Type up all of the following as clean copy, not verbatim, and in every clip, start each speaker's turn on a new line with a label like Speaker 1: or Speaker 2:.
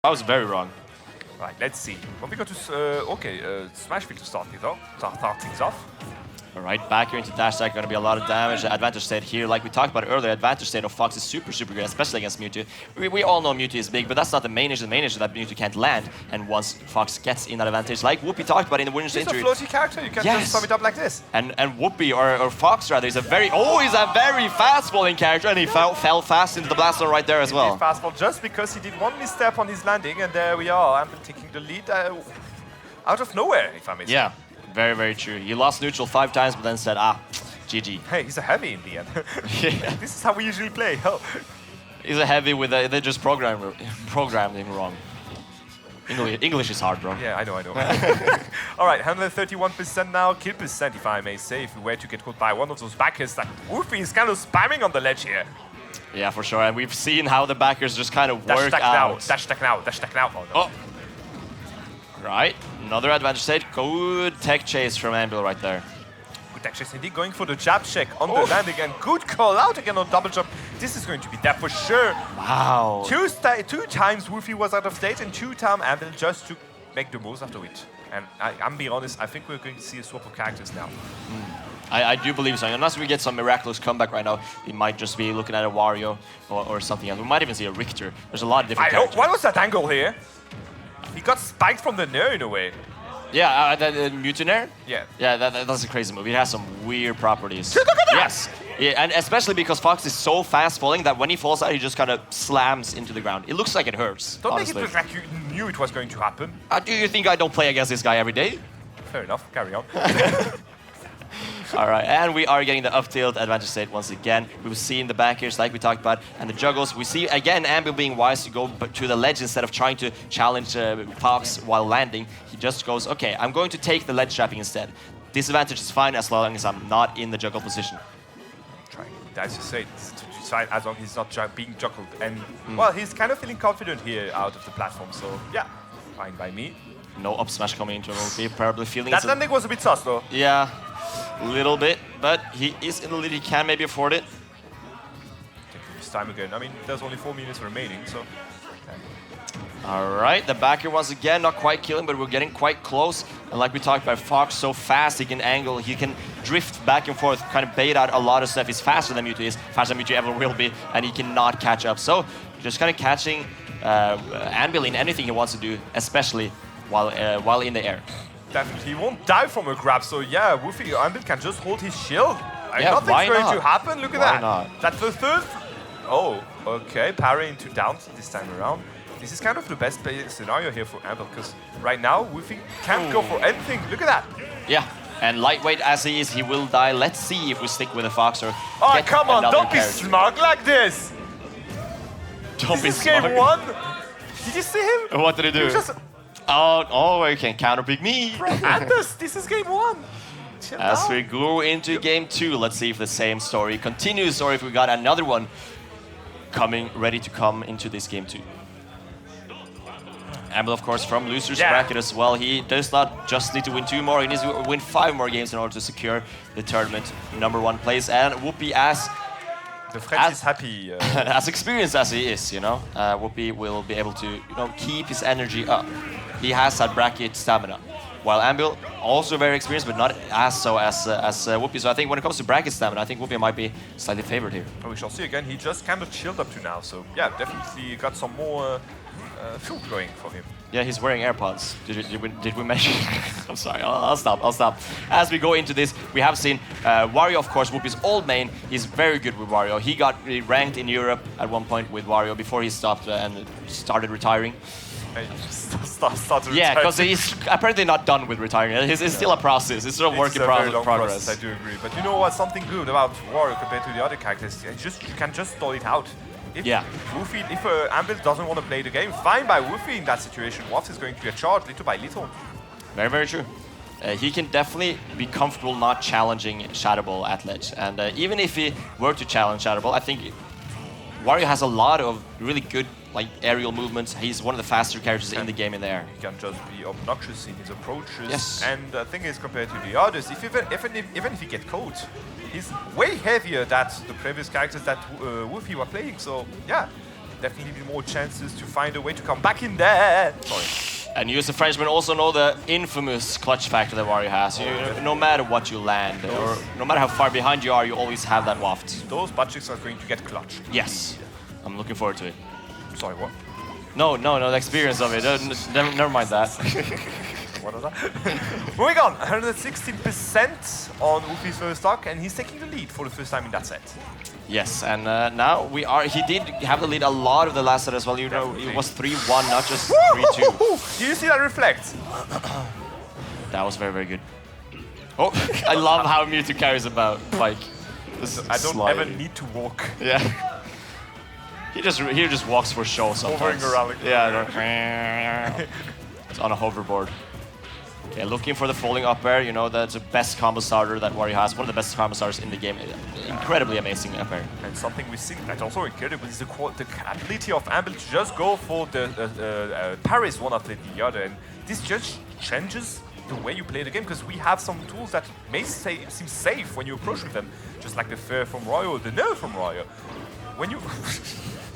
Speaker 1: I was very wrong.
Speaker 2: Right, let's see. Well, we got to Smashville to start things off.
Speaker 1: All right, back here into dash attack, going to be a lot of damage. Advantage state here, like we talked about earlier, advantage state of Fox is super good, especially against Mewtwo. We all know Mewtwo is big, but that's not the main issue. The main issue is that Mewtwo can't land, and once Fox gets in that advantage, like Whoophee talked about in the winner's interview.
Speaker 2: He's a floaty character, you can just sum it up like this.
Speaker 1: And Whoophee, or Fox rather, is a very fast falling character, and he fell fast into the blast zone right there as well.
Speaker 2: He fast fall just because he did one misstep on his landing, and there we are. Anbil taking the lead out of nowhere, if I may say.
Speaker 1: Yeah. Very true. He lost neutral 5 times, but then said, GG.
Speaker 2: Hey, he's a heavy in the end.
Speaker 1: Yeah.
Speaker 2: This is how we usually play. Oh.
Speaker 1: He's a heavy with they just programmed him wrong. English is hard, bro.
Speaker 2: Yeah, I know. All right, 131% now, kill percent, if I may say, if we were to get caught by one of those backers that Whoophee is kind of spamming on the ledge here.
Speaker 1: Yeah, for sure. And we've seen how the backers just kind of work
Speaker 2: out. Dash attack now. Oh, no.
Speaker 1: Oh. Right, another advantage state. Good tech chase from Anbil right there.
Speaker 2: Good tech chase indeed, going for the jab check on the landing, and good call out again on double jump. This is going to be that for sure.
Speaker 1: Wow.
Speaker 2: Two times Whoophee was out of state, and 2 times Anbil just to make the most after it. And I'm being honest, I think we're going to see a swap of characters now.
Speaker 1: I do believe so. Unless we get some miraculous comeback right now, we might just be looking at a Wario or something else. We might even see a Richter. There's a lot of different characters.
Speaker 2: What was that angle here? He got spiked from the Nair in a way.
Speaker 1: Yeah, the Mewtwo Nair?
Speaker 2: Yeah.
Speaker 1: Yeah, that's a crazy move. It has some weird properties.
Speaker 2: Look at that!
Speaker 1: Yes. Yeah, and especially because Fox is so fast falling that when he falls out, he just kind of slams into the ground. It looks like it hurts.
Speaker 2: Don't
Speaker 1: honestly.
Speaker 2: make it look like you knew it was going to happen.
Speaker 1: Do you think I don't play against this guy every day?
Speaker 2: Fair enough, carry on.
Speaker 1: All right, and we are getting the up tilt advantage state once again. We've seen the backers like we talked about, and the juggles. We see again Anbil being wise to go to the ledge instead of trying to challenge Fox while landing. He just goes, okay, I'm going to take the ledge trapping instead. Disadvantage is fine as long as I'm not in the juggle position.
Speaker 2: Trying, as you say, as long as he's not being juggled. And, well, he's kind of feeling confident here out of the platform, so yeah, fine by me.
Speaker 1: No up smash coming into Whoophee, probably feeling
Speaker 2: that landing was a bit sus, though.
Speaker 1: Yeah, a little bit, but he is in the lead. He can maybe afford it.
Speaker 2: Taking his time again. I mean, there's only 4 minutes remaining, so.
Speaker 1: All right, the backer once again, not quite killing, but we're getting quite close. And like we talked about, Fox so fast, he can angle, he can drift back and forth, kind of bait out a lot of stuff. He's faster than Mewtwo is, faster than Mewtwo ever will be, and he cannot catch up. So just kind of catching Anbil in anything he wants to do, especially while in the air.
Speaker 2: Definitely, he won't die from a grab, so yeah, Whoophee Anbil can just hold his shield.
Speaker 1: Yeah,
Speaker 2: nothing's going to happen, look at
Speaker 1: why
Speaker 2: that.
Speaker 1: Not?
Speaker 2: That's the third. Oh, okay, parry into down this time around. This is kind of the best scenario here for Anbil, because right now, Whoophee can't go for anything. Look at that.
Speaker 1: Yeah, and lightweight as he is, he will die. Let's see if we stick with a Fox or
Speaker 2: oh, come on, don't
Speaker 1: character.
Speaker 2: be smug like this.
Speaker 1: Don't
Speaker 2: this
Speaker 1: be
Speaker 2: is
Speaker 1: smug.
Speaker 2: game 1. Did you see him?
Speaker 1: What did he do?
Speaker 2: He just,
Speaker 1: oh, you can counterpick me.
Speaker 2: Anders, this is game 1. Chill
Speaker 1: As
Speaker 2: down.
Speaker 1: we go into game 2, let's see if the same story continues or if we got another one ready to come into this game 2. Anbil, of course, from loser's bracket as well. He does not just need to win 2 more, he needs to win 5 more games in order to secure the tournament #1 place. And Whoophee,
Speaker 2: the French is happy.
Speaker 1: as experienced as he is, Whoophee will be able to, keep his energy up. He has that bracket stamina. While Anbil, also very experienced, but not as so as Whoophee. So I think when it comes to bracket stamina, I think Whoophee might be slightly favored here.
Speaker 2: We shall see again. He just kind of chilled up to now, so yeah, definitely got some more fuel going for him.
Speaker 1: Yeah, he's wearing AirPods. Did we mention? I'm sorry, I'll stop. As we go into this, we have seen Wario, of course, Whoophee's old main. He's very good with Wario. He got ranked in Europe at one point with Wario before he stopped and started retiring. Yeah, because he's apparently not done with retiring. It's still a process. It's still a work in progress.
Speaker 2: I do agree. But you know what? Something good about Wario compared to the other characters, you can just stall it out. If Anbil doesn't want to play the game, fine by Whoophee in that situation. Waffs is going to get charged little by little.
Speaker 1: Very, very true. He can definitely be comfortable not challenging Shadow Ball at ledge. And even if he were to challenge Shadow Ball, I think Wario has a lot of really good aerial movements. He's one of the faster characters in the game in the air.
Speaker 2: He can just be obnoxious in his approaches.
Speaker 1: Yes.
Speaker 2: And the thing is, compared to the others, even if he gets caught, he's way heavier than the previous characters that Whoophee were playing. So yeah, definitely be more chances to find a way to come back in there. Sorry.
Speaker 1: And you as a Frenchman also know the infamous clutch factor that Wario has. No matter what you land, or no matter how far behind you are, you always have that waft.
Speaker 2: Those butt cheeks are going to get clutched.
Speaker 1: Yes. I'm looking forward to it.
Speaker 2: Sorry, what?
Speaker 1: No, the experience of it. Never mind that.
Speaker 2: What was that? Moving on, 116% on Whoophie's first stock, and he's taking the lead for the first time in that set.
Speaker 1: Yes, and now we are. He did have the lead a lot of the last set as well. You know, it was 3-1, not just 3-2.
Speaker 2: Do you see that reflect?
Speaker 1: That was very, very good. Oh, I love how Mewtwo carries about bike.
Speaker 2: I don't ever need to walk.
Speaker 1: Yeah. He just walks for show sometimes.
Speaker 2: Hovering around. Like
Speaker 1: yeah. It's on a hoverboard. Okay, looking for the falling up air. You know, that's the best combo starter that Wario has. One of the best combo starters in the game. Incredibly amazing up air.
Speaker 2: And something we've seen that's also incredible is the ability of Anbil to just go for the parries one after the other. And this just changes the way you play the game, because we have some tools that may seem safe when you approach with them. Just like the fair from Royo or the no from Royo. When you...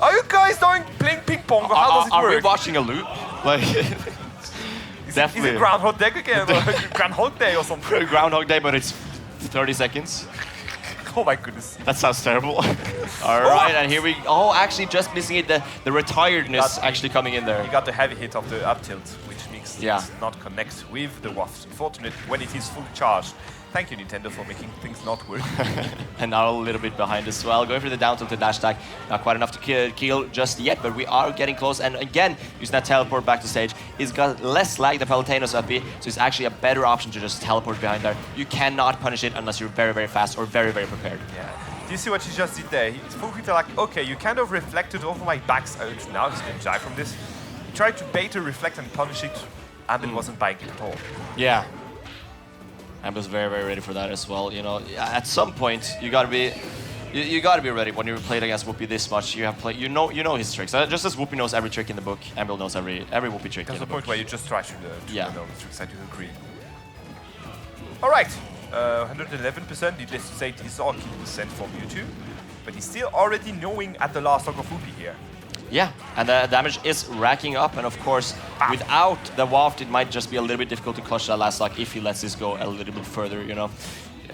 Speaker 2: Are you guys playing ping pong, or how does it work?
Speaker 1: Are we watching a loop? Like... Definitely.
Speaker 2: Is it Groundhog Day again? Groundhog Day or something?
Speaker 1: Groundhog Day, but it's 30 seconds.
Speaker 2: Oh my goodness.
Speaker 1: That sounds terrible. All right, and here we... Oh, actually just missing it. The retiredness actually coming in there.
Speaker 2: You got the heavy hit of the up tilt, which makes
Speaker 1: Yeah.
Speaker 2: it not connect with the waft. Unfortunate when it is fully charged. Thank you, Nintendo, for making things not work.
Speaker 1: And now a little bit behind as well. Going for the down tilt to dash attack. Not quite enough to kill just yet, but we are getting close. And again, using that teleport back to stage. He's got less lag than Palutenos Whoophee, so it's actually a better option to just teleport behind there. You cannot punish it unless you're very, very fast or very, very prepared.
Speaker 2: Yeah. Do you see what he just did there? He's fully like, okay, you kind of reflected over my back. Now he's going to die from this. He tried to bait a reflect and punish it, and it wasn't buying it at all.
Speaker 1: Yeah. Ambil's very, very ready for that as well. You know, at some point you gotta be, you gotta be ready when you're playing against Whoophee this much. You have played, you know his tricks. Just as Whoophee knows every trick in the book, Anbil knows every Whoophee trick.
Speaker 2: There's
Speaker 1: in
Speaker 2: a
Speaker 1: the
Speaker 2: point
Speaker 1: book.
Speaker 2: where you just try to
Speaker 1: yeah.
Speaker 2: know the tricks. I do agree. All right, 111%. Needless to say, it is all key percent for Mewtwo, but he's still already knowing at the last stock of Whoophee here.
Speaker 1: Yeah, and the damage is racking up, and of course, without the waft, it might just be a little bit difficult to clutch that last stock if he lets this go a little bit further, you know.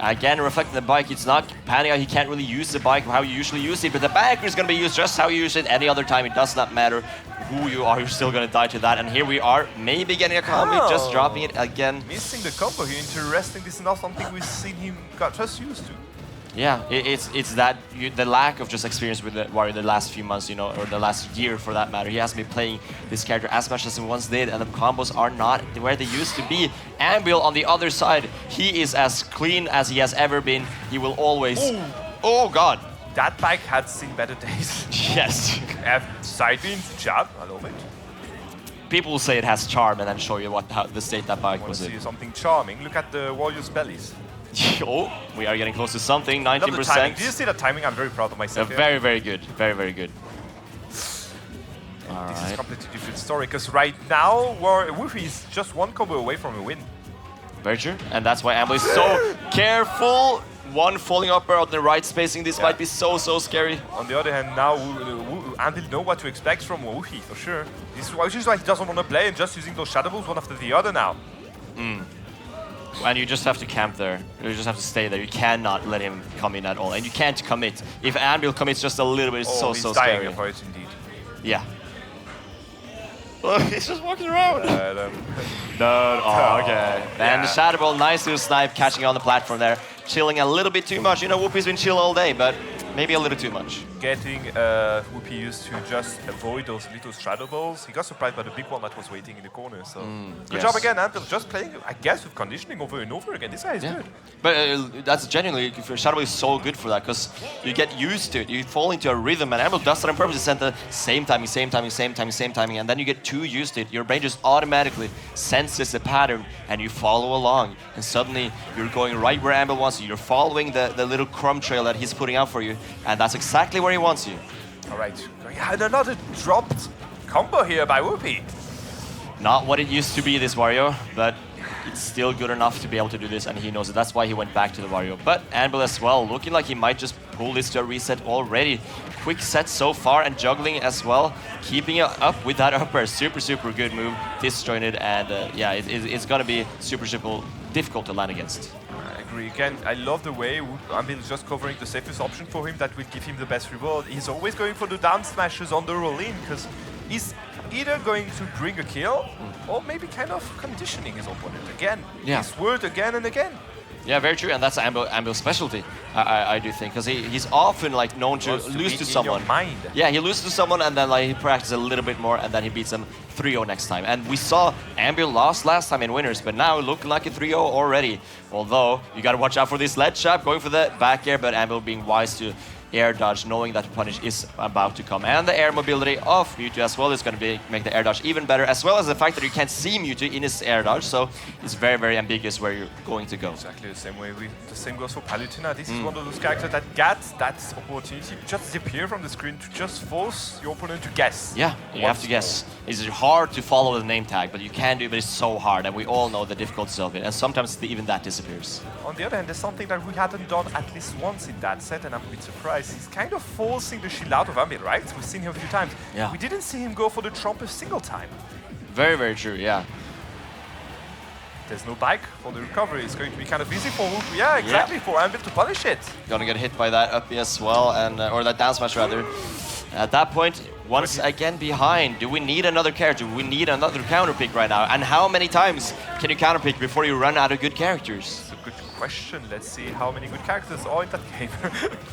Speaker 1: Again, reflecting the bike, it's not panning out. He can't really use the bike how you usually use it, but the backer is going to be used just how you use it any other time. It does not matter who you are, you're still going to die to that. And here we are, maybe getting a combo, just dropping it again.
Speaker 2: Missing the combo here, interesting. This is not something we've seen him got just used to.
Speaker 1: Yeah, it's that the lack of just experience with the Wario the last few months, you know, or the last year for that matter. He hasn't been playing this character as much as he once did, and the combos are not where they used to be. Anbil on the other side, he is as clean as he has ever been. He will always.
Speaker 2: Ooh.
Speaker 1: Oh God!
Speaker 2: That bike had seen better days.
Speaker 1: Yes.
Speaker 2: Side beams, jab, I love it.
Speaker 1: People will say it has charm, and then show you how the state that bike was in.
Speaker 2: See something charming? Look at the Warriors' bellies.
Speaker 1: Oh, we are getting close to something, 19%.
Speaker 2: Did you see the timing? I'm very proud of myself.
Speaker 1: Very, very good. Very, very good.
Speaker 2: This is a completely different story, because right now, Whoophee is just one combo away from a win.
Speaker 1: Very true, and that's why Anbil is so careful. One falling up on the right spacing, this might be so scary.
Speaker 2: On the other hand, now Anbil know what to expect from Whoophee, for sure. This is why he doesn't want to play and just using those shadow balls one after the other now.
Speaker 1: And you just have to camp there. You just have to stay there. You cannot let him come in at all. And you can't commit. If Anbil commits just a little bit, it's so scary.
Speaker 2: Dying for it, indeed.
Speaker 1: Yeah. He's just walking around.
Speaker 2: No.
Speaker 1: Oh, okay. And the Shadow Ball, nice little snipe, catching on the platform there. Chilling a little bit too much. You know, Whoophee's been chill all day, but maybe a little too much.
Speaker 2: Getting Whoophee used to just avoid those little shadow balls. He got surprised by the big one that was waiting in the corner. So good job again, Anbil. Just playing, I guess, with conditioning over and over again. This guy is good.
Speaker 1: But that's genuinely, Shadow Ball is so good for that, because you get used to it. You fall into a rhythm, and Anbil does that on purpose. He sent the same timing, and then you get too used to it. Your brain just automatically senses the pattern, and you follow along. And suddenly, you're going right where Anbil wants you. You're following the little crumb trail that he's putting out for you. And that's exactly where he wants you.
Speaker 2: All right. And another dropped combo here by Whoophee.
Speaker 1: Not what it used to be, this Wario, but it's still good enough to be able to do this, and he knows it. That's why he went back to the Wario. But Anbil as well, looking like he might just pull this to a reset already. Quick set so far, and juggling as well, keeping it up with that upper. Super, super good move, disjointed, and yeah, it's gonna be super difficult to land against.
Speaker 2: I agree. Again, I love the way Anbil is just covering the safest option for him that will give him the best reward. He's always going for the down smashes on the roll-in, because he's either going to bring a kill or maybe kind of conditioning his opponent again.
Speaker 1: Yeah.
Speaker 2: His word again and again.
Speaker 1: Yeah, very true, and that's Anbil's specialty, I do think, because he's often like known to lose to someone. Yeah, he loses to someone, and then like he practices a little bit more, and then he beats them 3-0 next time. And we saw Anbil lost last time in winners, but now looking like a 3-0 already. Although you got to watch out for this ledge trap, going for the back air, but Anbil being wise to air dodge, knowing that the punish is about to come. And the air mobility of Mewtwo as well is going to make the air dodge even better, as well as the fact that you can't see Mewtwo in his air dodge, so it's very, very ambiguous where you're going to go.
Speaker 2: Exactly the same way. The same goes for Palutena. This is one of those characters that gets that opportunity to just disappear from the screen, to just force your opponent to guess.
Speaker 1: Yeah, you have to guess. It's hard to follow the name tag, but you can do it, but it's so hard, and we all know the difficulties of it, and sometimes even that disappears.
Speaker 2: On the other hand, there's something that we hadn't done at least once in that set, and I'm a bit surprised. He's kind of forcing the shield out of Anbil, right? We've seen him a few times.
Speaker 1: Yeah.
Speaker 2: We didn't see him go for the trump a single time.
Speaker 1: Very, very true, yeah.
Speaker 2: There's no bike for the recovery. It's going to be kind of easy for Whoophee. Yeah, exactly, for Anbil to punish it.
Speaker 1: Gonna get hit by that up as well, and or that down smash rather. At that point, once again behind, do we need another character? We need another counter pick right now. And how many times can you counter pick before you run out of good characters?
Speaker 2: That's a good question. Let's see how many good characters are in that game.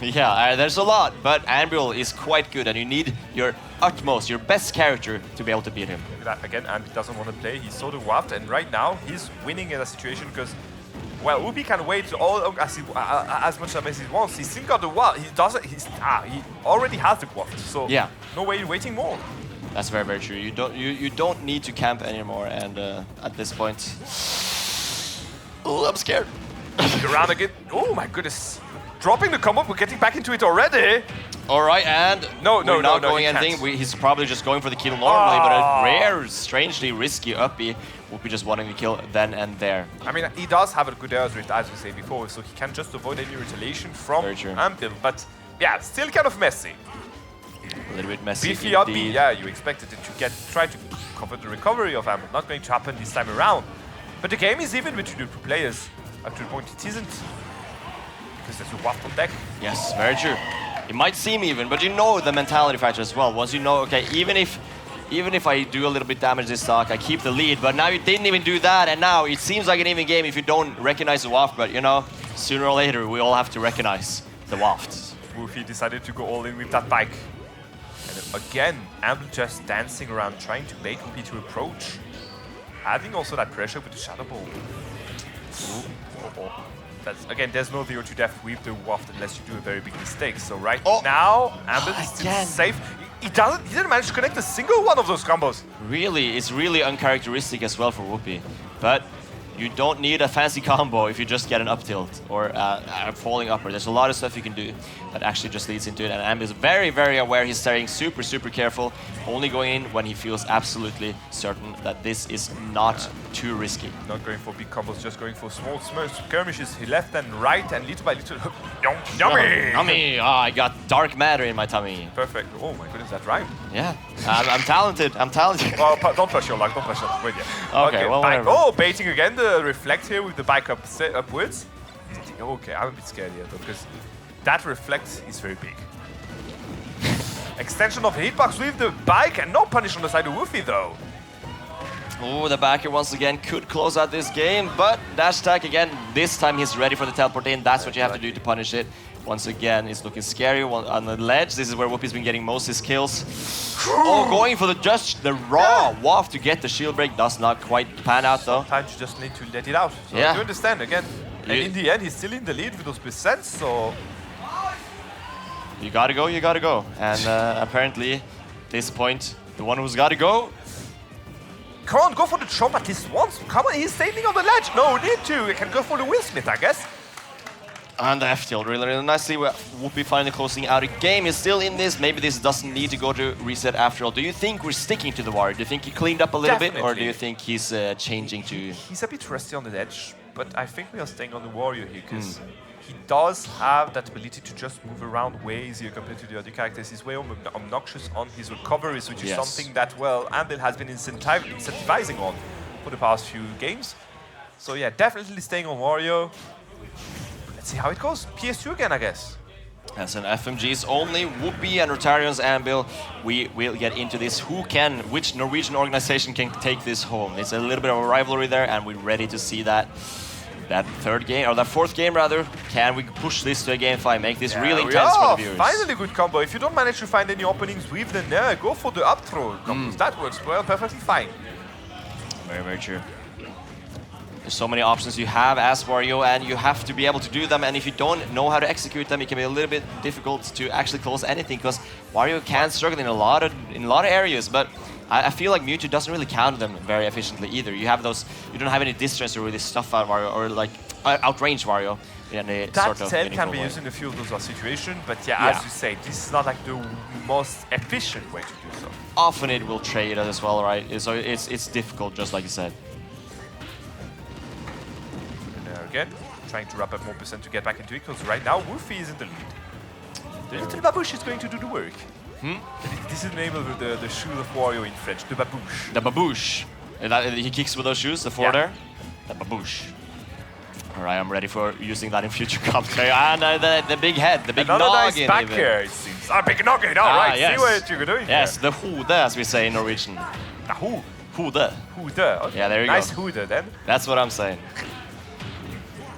Speaker 1: Yeah, there's a lot, but Anbil is quite good, and you need your utmost, your best character to be able to beat him.
Speaker 2: Again, Anbil doesn't want to play. He saw the waft, and right now he's winning in a situation because, well, Whoophee can wait as much as he wants. He's still got the waft. He already has the waft, so
Speaker 1: yeah,
Speaker 2: no way waiting more.
Speaker 1: That's very, very true. You don't need to camp anymore, and at this point, oh, I'm scared.
Speaker 2: Around again. Oh my goodness! Dropping the combo, we're getting back into it already.
Speaker 1: All right, and
Speaker 2: no,
Speaker 1: not going anything. He's probably just going for the kill normally, but a rare, strangely risky uppy will be just wanting to kill then and there.
Speaker 2: I mean, he does have a good air drift, as we said before, so he can just avoid any retaliation from Anbil. But yeah, still kind of messy.
Speaker 1: A little bit messy.
Speaker 2: Beefy uppy, yeah, you expected it to try to cover the recovery of Anbil. Not going to happen this time around. But the game is even between the two players. Up to the point it isn't, because there's a waft on deck.
Speaker 1: Yes, very true. It might seem even, but you know the mentality factor as well. Once you know, okay, even if I do a little bit damage this stock, I keep the lead. But now you didn't even do that, and now it seems like an even game if you don't recognize the waft. But you know, sooner or later we all have to recognize the waft.
Speaker 2: Whoophee decided to go all in with that bike. And again, Anbil just dancing around, trying to bait Whoophee to approach. Having also that pressure with the Shadow Ball. Again, there's no 0 to death with the waft unless you do a very big mistake. So right now, Anbil is still safe. He didn't manage to connect a single one of those combos.
Speaker 1: Really, it's really uncharacteristic as well for Whoophee. But you don't need a fancy combo if you just get an up tilt or a falling upper. There's a lot of stuff you can do that actually just leads into it. And Anbil is very, very aware. He's staying super, super careful. Only going in when he feels absolutely certain that this is not too risky.
Speaker 2: Not going for big combos, just going for small skirmishes. He left and right, and little by little, yummy!
Speaker 1: Yummy! Oh, I got dark matter in my tummy.
Speaker 2: Perfect. Oh my goodness, that rhymed.
Speaker 1: Yeah, I'm talented. I'm talented.
Speaker 2: Well, don't push your luck. Don't push your luck. Wait, yeah.
Speaker 1: Okay, well, whatever.
Speaker 2: Oh, baiting again the reflect here with the bike upwards. Okay, I'm a bit scared here though, because that reflect is very big. Extension of the hitbox with the bike, and no punish on the side of Whoophee though.
Speaker 1: Oh, the backer once again could close out this game, but dash attack again. This time he's ready for the teleport in. That's what you have to do to punish it. Once again, it's looking scary on the ledge. This is where Whoophee's been getting most of his kills. Oh, going for the raw waft to get the shield break. Does not quite pan out though.
Speaker 2: Sometimes you just need to let it out. So you understand again. And in the end, he's still in the lead with those percents, so...
Speaker 1: You gotta go, you gotta go. And apparently, at this point, the one who's gotta go...
Speaker 2: Come on, go for the trump at least once. Come on, he's standing on the ledge. No need to. You can go for the Will Smith, I guess.
Speaker 1: And the F tilt, really, really nicely. Whoophee finally closing out a game. He's still in this. Maybe this doesn't need to go to reset after all. Do you think we're sticking to the Wario? Do you think he cleaned up a little bit? Or do you think he's changing to...
Speaker 2: He's a bit rusty on the edge, but I think we are staying on the Wario here because he does have that ability to just move around way easier compared to the other characters. He's way obnoxious on his recoveries, which is something that, well, Anbil has been incentivizing on for the past few games. So yeah, definitely staying on Wario. Let's see how it goes. PS2 again, I guess.
Speaker 1: As an FMG's only Whoophee and Rotarion's Anbil, we will get into this. Which Norwegian organization can take this home? It's a little bit of a rivalry there, and we're ready to see that third game, or that fourth game rather. Can we push this to a game 5, make this really intense for the viewers?
Speaker 2: Finally good combo. If you don't manage to find any openings with the Nair, go for the up throw combos. That works well, perfectly fine.
Speaker 1: Very, very true. There's so many options you have as Wario, and you have to be able to do them, and if you don't know how to execute them, it can be a little bit difficult to actually close anything, because Wario can struggle in a lot of areas, but I feel like Mewtwo doesn't really counter them very efficiently either. You don't have any distance to really stuff out Wario, or like outrange Wario in a sort of
Speaker 2: that can be used in a few of those situations, but as you say, this is not like the most efficient way to do so.
Speaker 1: Often it will trade as well, right? So it's difficult, just like you said.
Speaker 2: Again, trying to wrap up more percent to get back into it, because right now Whoophee is in the lead. The little babouche is going to do the work. This is the name of the shoe of Wario in French, the babouche.
Speaker 1: The babouche. He kicks with those shoes, the four there? The babouche. Alright, I'm ready for using that in future commentary. And the big head, the big
Speaker 2: noggin.
Speaker 1: Another
Speaker 2: nice back here, it seems. Big noggin, alright, see what you're doing
Speaker 1: Yes,
Speaker 2: here.
Speaker 1: the hode, as we say in Norwegian.
Speaker 2: The who?
Speaker 1: Hode.
Speaker 2: Hode, okay.
Speaker 1: Yeah, there you
Speaker 2: nice
Speaker 1: go.
Speaker 2: Nice hode then.
Speaker 1: That's what I'm saying.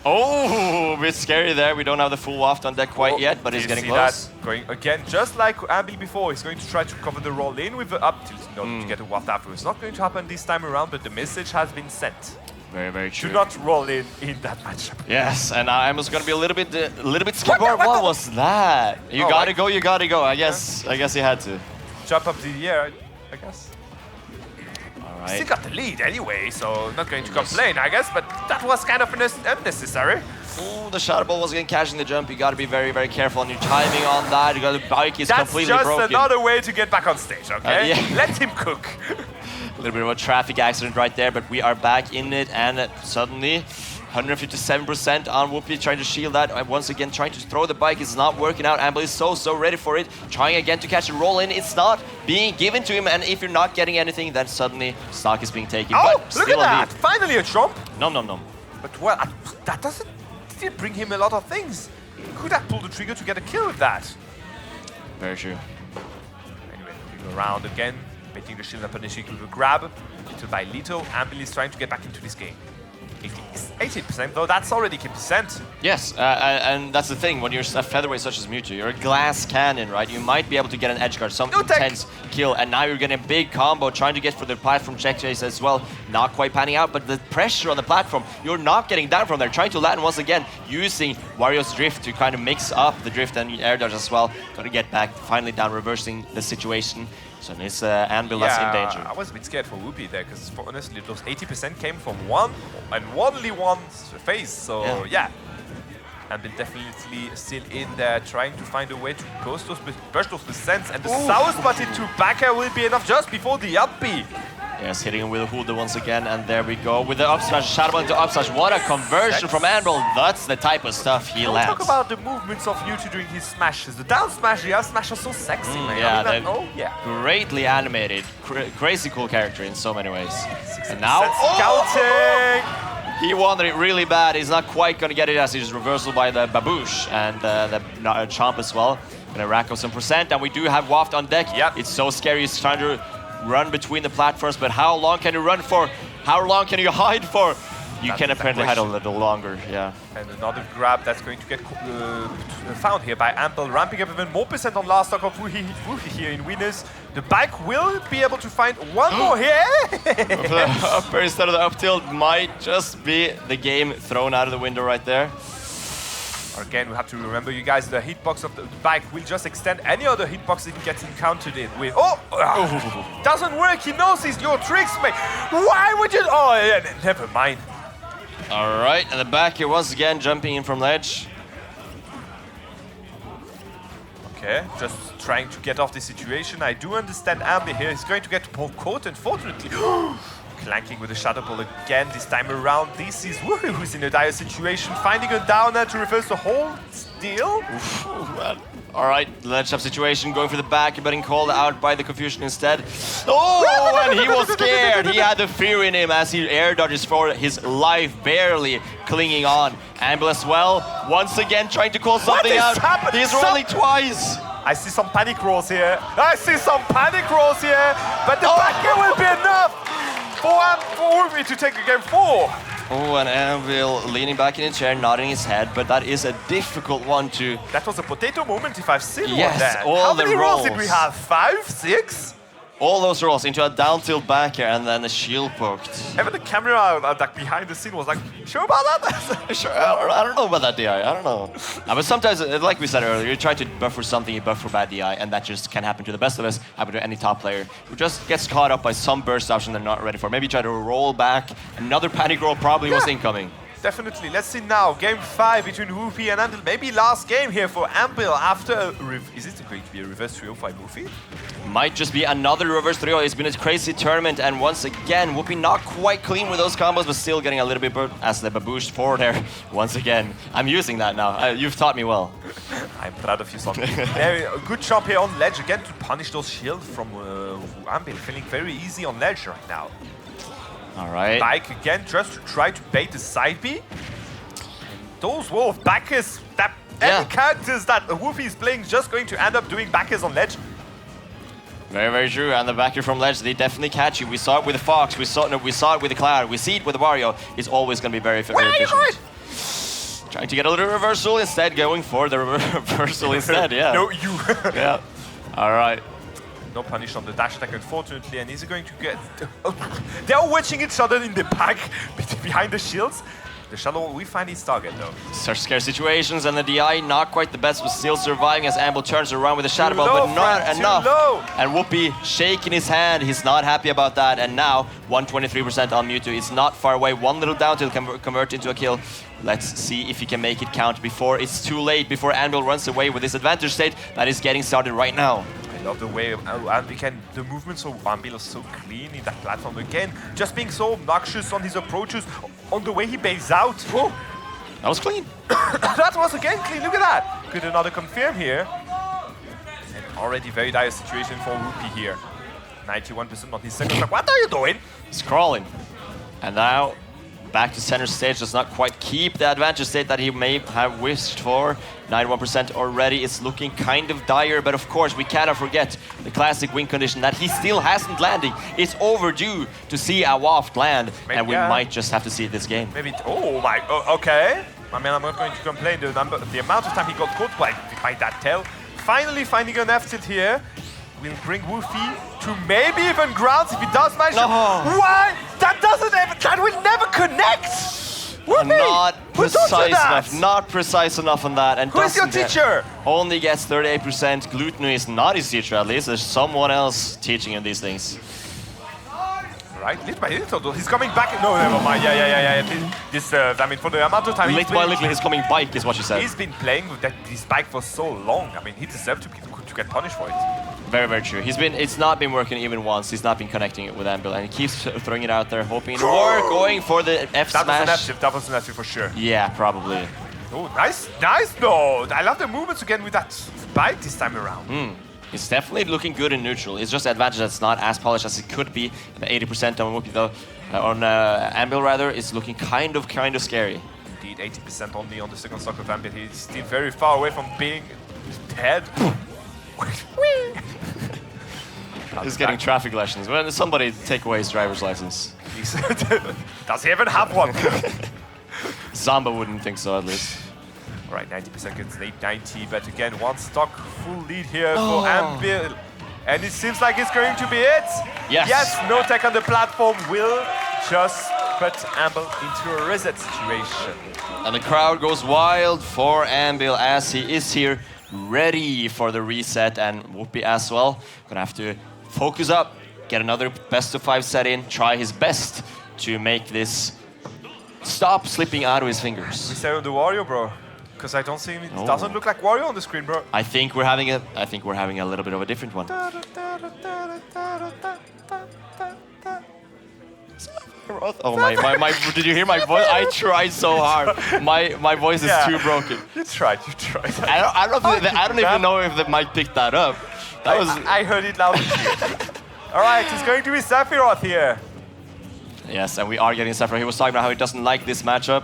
Speaker 1: Oh, a bit scary there. We don't have the full waft on deck quite yet, but he's getting close.
Speaker 2: That going again, just like Anbil before, he's going to try to cover the roll in with the up tilt in order to get a waft after. It's not going to happen this time around, but the message has been sent.
Speaker 1: Very, very true.
Speaker 2: Do not roll in that matchup.
Speaker 1: Yes, and I was going to be a little bit scared. What was that? You gotta go. You gotta go. I guess he had to
Speaker 2: jump up to the air, I guess.
Speaker 1: Right.
Speaker 2: Still got the lead anyway, so not going to complain, I guess, but that was kind of unnecessary.
Speaker 1: Ooh, the shadow ball was again catching the jump. You got to be very, very careful on your timing on that. You got the bike is completely broken.
Speaker 2: That's just another way to get back on stage, okay? Let him cook.
Speaker 1: A little bit of a traffic accident right there, but we are back in it, and suddenly 157% on Whoophee, trying to shield that. And once again, trying to throw the bike. It's not working out. Anbil is so ready for it. Trying again to catch a roll in. It's not being given to him. And if you're not getting anything, then suddenly stock is being taken.
Speaker 2: Oh,
Speaker 1: but
Speaker 2: look
Speaker 1: still
Speaker 2: at that. Finally a jump.
Speaker 1: No.
Speaker 2: But well, that didn't bring him a lot of things. He could have pulled the trigger to get a kill with that.
Speaker 1: Very true.
Speaker 2: Anyway, moving around again. Betting the shield and punishing with a grab. Little by little, Anbil is trying to get back into this game. 80% though, that's already 80%.
Speaker 1: Yes, and that's the thing, when you're a featherweight such as Mewtwo, you're a glass cannon, right? You might be able to get an edge guard, some intense kill, and now you're getting a big combo, trying to get for the platform check chase as well. Not quite panning out, but the pressure on the platform, you're not getting down from there. Trying to land once again, using Wario's drift to kind of mix up the drift and air dodge as well. Got to get back, finally down, reversing the situation. So it's Anbil that's in danger.
Speaker 2: I was a bit scared for Whoophee there, because honestly, those 80% came from one, and only one phase. So yeah. Anbil definitely still in there, trying to find a way to burst those percents, and the sour spot into back air will be enough just before the up B.
Speaker 1: Yes, hitting him with a Huda once again, and there we go with the up smash, shadow ball into up smash. What a conversion from Anbil. That's the type of stuff he lands.
Speaker 2: Talk about the movements of Mewtwo during his smashes. The down smash, the up smash are so sexy, man.
Speaker 1: Yeah, greatly animated, crazy cool character in so many ways. And now,
Speaker 2: scouting!
Speaker 1: He wanted it really bad. He's not quite going to get it as he's reversal by the babouche and the chomp as well. Gonna rack up some percent, and we do have waft on deck.
Speaker 2: Yep.
Speaker 1: It's so scary. He's trying to run between the platforms, but how long can you run for? How long can you hide for? You can apparently hide a little longer, yeah.
Speaker 2: And another grab that's going to get found here by Anbil, ramping up even more percent on last stock of Whoophee here in winners. The bike will be able to find one more here.
Speaker 1: The up air instead of the up tilt might just be the game thrown out of the window right there.
Speaker 2: Again, we have to remember, you guys, the hitbox of the bike will just extend any other hitbox it gets encountered in with. Doesn't work. He knows your tricks, mate. Why would you? Oh, yeah, never mind.
Speaker 1: All right, and the back here once again jumping in from ledge.
Speaker 2: Okay, just trying to get off the situation. I do understand Anbil here. He's going to get caught, unfortunately. Clanking with the Shadow Ball again this time around. This is Whoophee who's in a dire situation, finding a downer to reverse the whole deal.
Speaker 1: All right, ledge up situation, going for the back, but getting called out by the Confusion instead. Oh, and he was scared. He had the fear in him as he air dodges for his life, barely clinging on. Anbil as well, once again trying to call something out.
Speaker 2: Happening?
Speaker 1: He's rolling twice.
Speaker 2: I see some panic rolls here. But the back air will be enough for Whoophee to take game 4.
Speaker 1: Oh, and Anbil leaning back in his chair, nodding his head, but that is a difficult one to...
Speaker 2: That was a potato moment if I've seen
Speaker 1: yes,
Speaker 2: one there.
Speaker 1: all
Speaker 2: How
Speaker 1: the
Speaker 2: many rolls did
Speaker 1: rolls.
Speaker 2: we have? 5, 6?
Speaker 1: All those rolls into a down tilt back air and then a shield poked.
Speaker 2: Even the camera like behind the scene was like, sure about that?
Speaker 1: Sure, I don't know about that DI, I don't know. But sometimes, like we said earlier, you try to buff for something, you buff for bad DI, and that just can happen to the best of us, happen to any top player who just gets caught up by some burst option they're not ready for. Maybe try to roll back, another panic roll probably was incoming.
Speaker 2: Definitely. Let's see now. Game 5 between Whoophee and Anbil. Maybe last game here for Anbil after a is it going to be a reverse 3-0 by Whoophee?
Speaker 1: Might just be another reverse 3-0. It's been a crazy tournament, and once again, Whoophee not quite clean with those combos, but still getting a little bit burnt as the baboosh forward there. Once again, I'm using that now. You've taught me well.
Speaker 2: I'm proud of you, son. A good chop here on ledge again to punish those shields from Anbil. Feeling very easy on ledge right now.
Speaker 1: All right.
Speaker 2: Bike again, just to try to bait the side B. And those wolf backers, that any characters that Whoophee is playing is just going to end up doing backers on ledge.
Speaker 1: Very, very true. And the backer from ledge, they definitely catch you. We saw it with the Fox. We saw it with the Cloud. We see it with the Wario. It's always going to be very, very efficient. Where are you going? Trying to get a little reversal instead, going for the reversal instead. Yeah.
Speaker 2: No, you.
Speaker 1: Yeah. All right.
Speaker 2: No punish on the dash attack, unfortunately, and is he going to get... They're watching each other in the back, behind the shields. The Shadow, we find his target, though.
Speaker 1: Such scare situations, and the DI not quite the best, but still surviving as Anbil turns around with the Shadow Ball, but not enough. And Whoophee shaking his hand. He's not happy about that, and now 123% on Mewtwo. It's not far away. One little down till can convert into a kill. Let's see if he can make it count before it's too late, before Anbil runs away with this advantage state that is getting started right now.
Speaker 2: I love the way the movements of Anbil are so clean in that platform again. Just being so obnoxious on his approaches, on the way he bails out. Whoa.
Speaker 1: That was clean.
Speaker 2: That was again clean, look at that. Could another confirm here. And already very dire situation for Whoophee here. 91% on his second stock. What are you doing?
Speaker 1: He's crawling. And now back to center stage, does not quite keep the advantage state that he may have wished for. 91% already, it's looking kind of dire, but of course we cannot forget the classic win condition that he still hasn't landing. It's overdue to see a waft land, and we might just have to see it this game.
Speaker 2: Maybe, okay. I mean, I'm not going to complain, the amount of time he got caught by that tail. Finally finding an F-tilt here. Will bring Whoophee to maybe even grounds if he does manage to... Why? That will never connect! Whoophee!
Speaker 1: Not precise enough on that. And
Speaker 2: who is your teacher?
Speaker 1: Only gets 38%. Gluten is not his teacher, at least. There's someone else teaching him these things.
Speaker 2: Right, little by little, he's coming back. No, never mind. Yeah. This, I mean, for the amount of time
Speaker 1: little by little, he's coming bike, is what you said.
Speaker 2: He's been playing with this bike for so long. I mean, he deserves to get punished for it.
Speaker 1: Very, very true. It's not been working even once. He's not been connecting it with Anbil, and he keeps throwing it out there, hoping it work, going for the F smash.
Speaker 2: That was an F for sure.
Speaker 1: Yeah, probably.
Speaker 2: Oh, nice, though. I love the movements again with that bike this time around.
Speaker 1: It's definitely looking good in neutral. It's just the advantage that's not as polished as it could be. The 80% on Whoophee, though, on Anbil rather, is looking kind of scary.
Speaker 2: Indeed, 80% only on the second stock of Anbil. He's still very far away from being dead.
Speaker 1: He's getting traffic lessons. Well, somebody take away his driver's license.
Speaker 2: Does he even have one?
Speaker 1: Zamba wouldn't think so, at least.
Speaker 2: All right, 90% gets 890, but again, one stock full lead here for Anbil. And it seems like it's going to be it. Yes, no tech on the platform will just put Anbil into a reset situation.
Speaker 1: And the crowd goes wild for Anbil as he is here, ready for the reset, and Whoophee as well. Gonna have to focus up, get another best of 5 set in, try his best to make this stop slipping out of his fingers.
Speaker 2: We say on the Wario, bro. Because I don't see it doesn't look like Wario on the screen, bro.
Speaker 1: I think we're having a little bit of a different one. Oh my! Did you hear my voice? I tried so hard. My voice is too broken.
Speaker 2: You tried.
Speaker 1: I don't even know if the mic picked that up.
Speaker 2: I heard it loud and clear. All right, it's going to be Sephiroth here.
Speaker 1: Yes, and we are getting Sephiroth. He was talking about how he doesn't like this matchup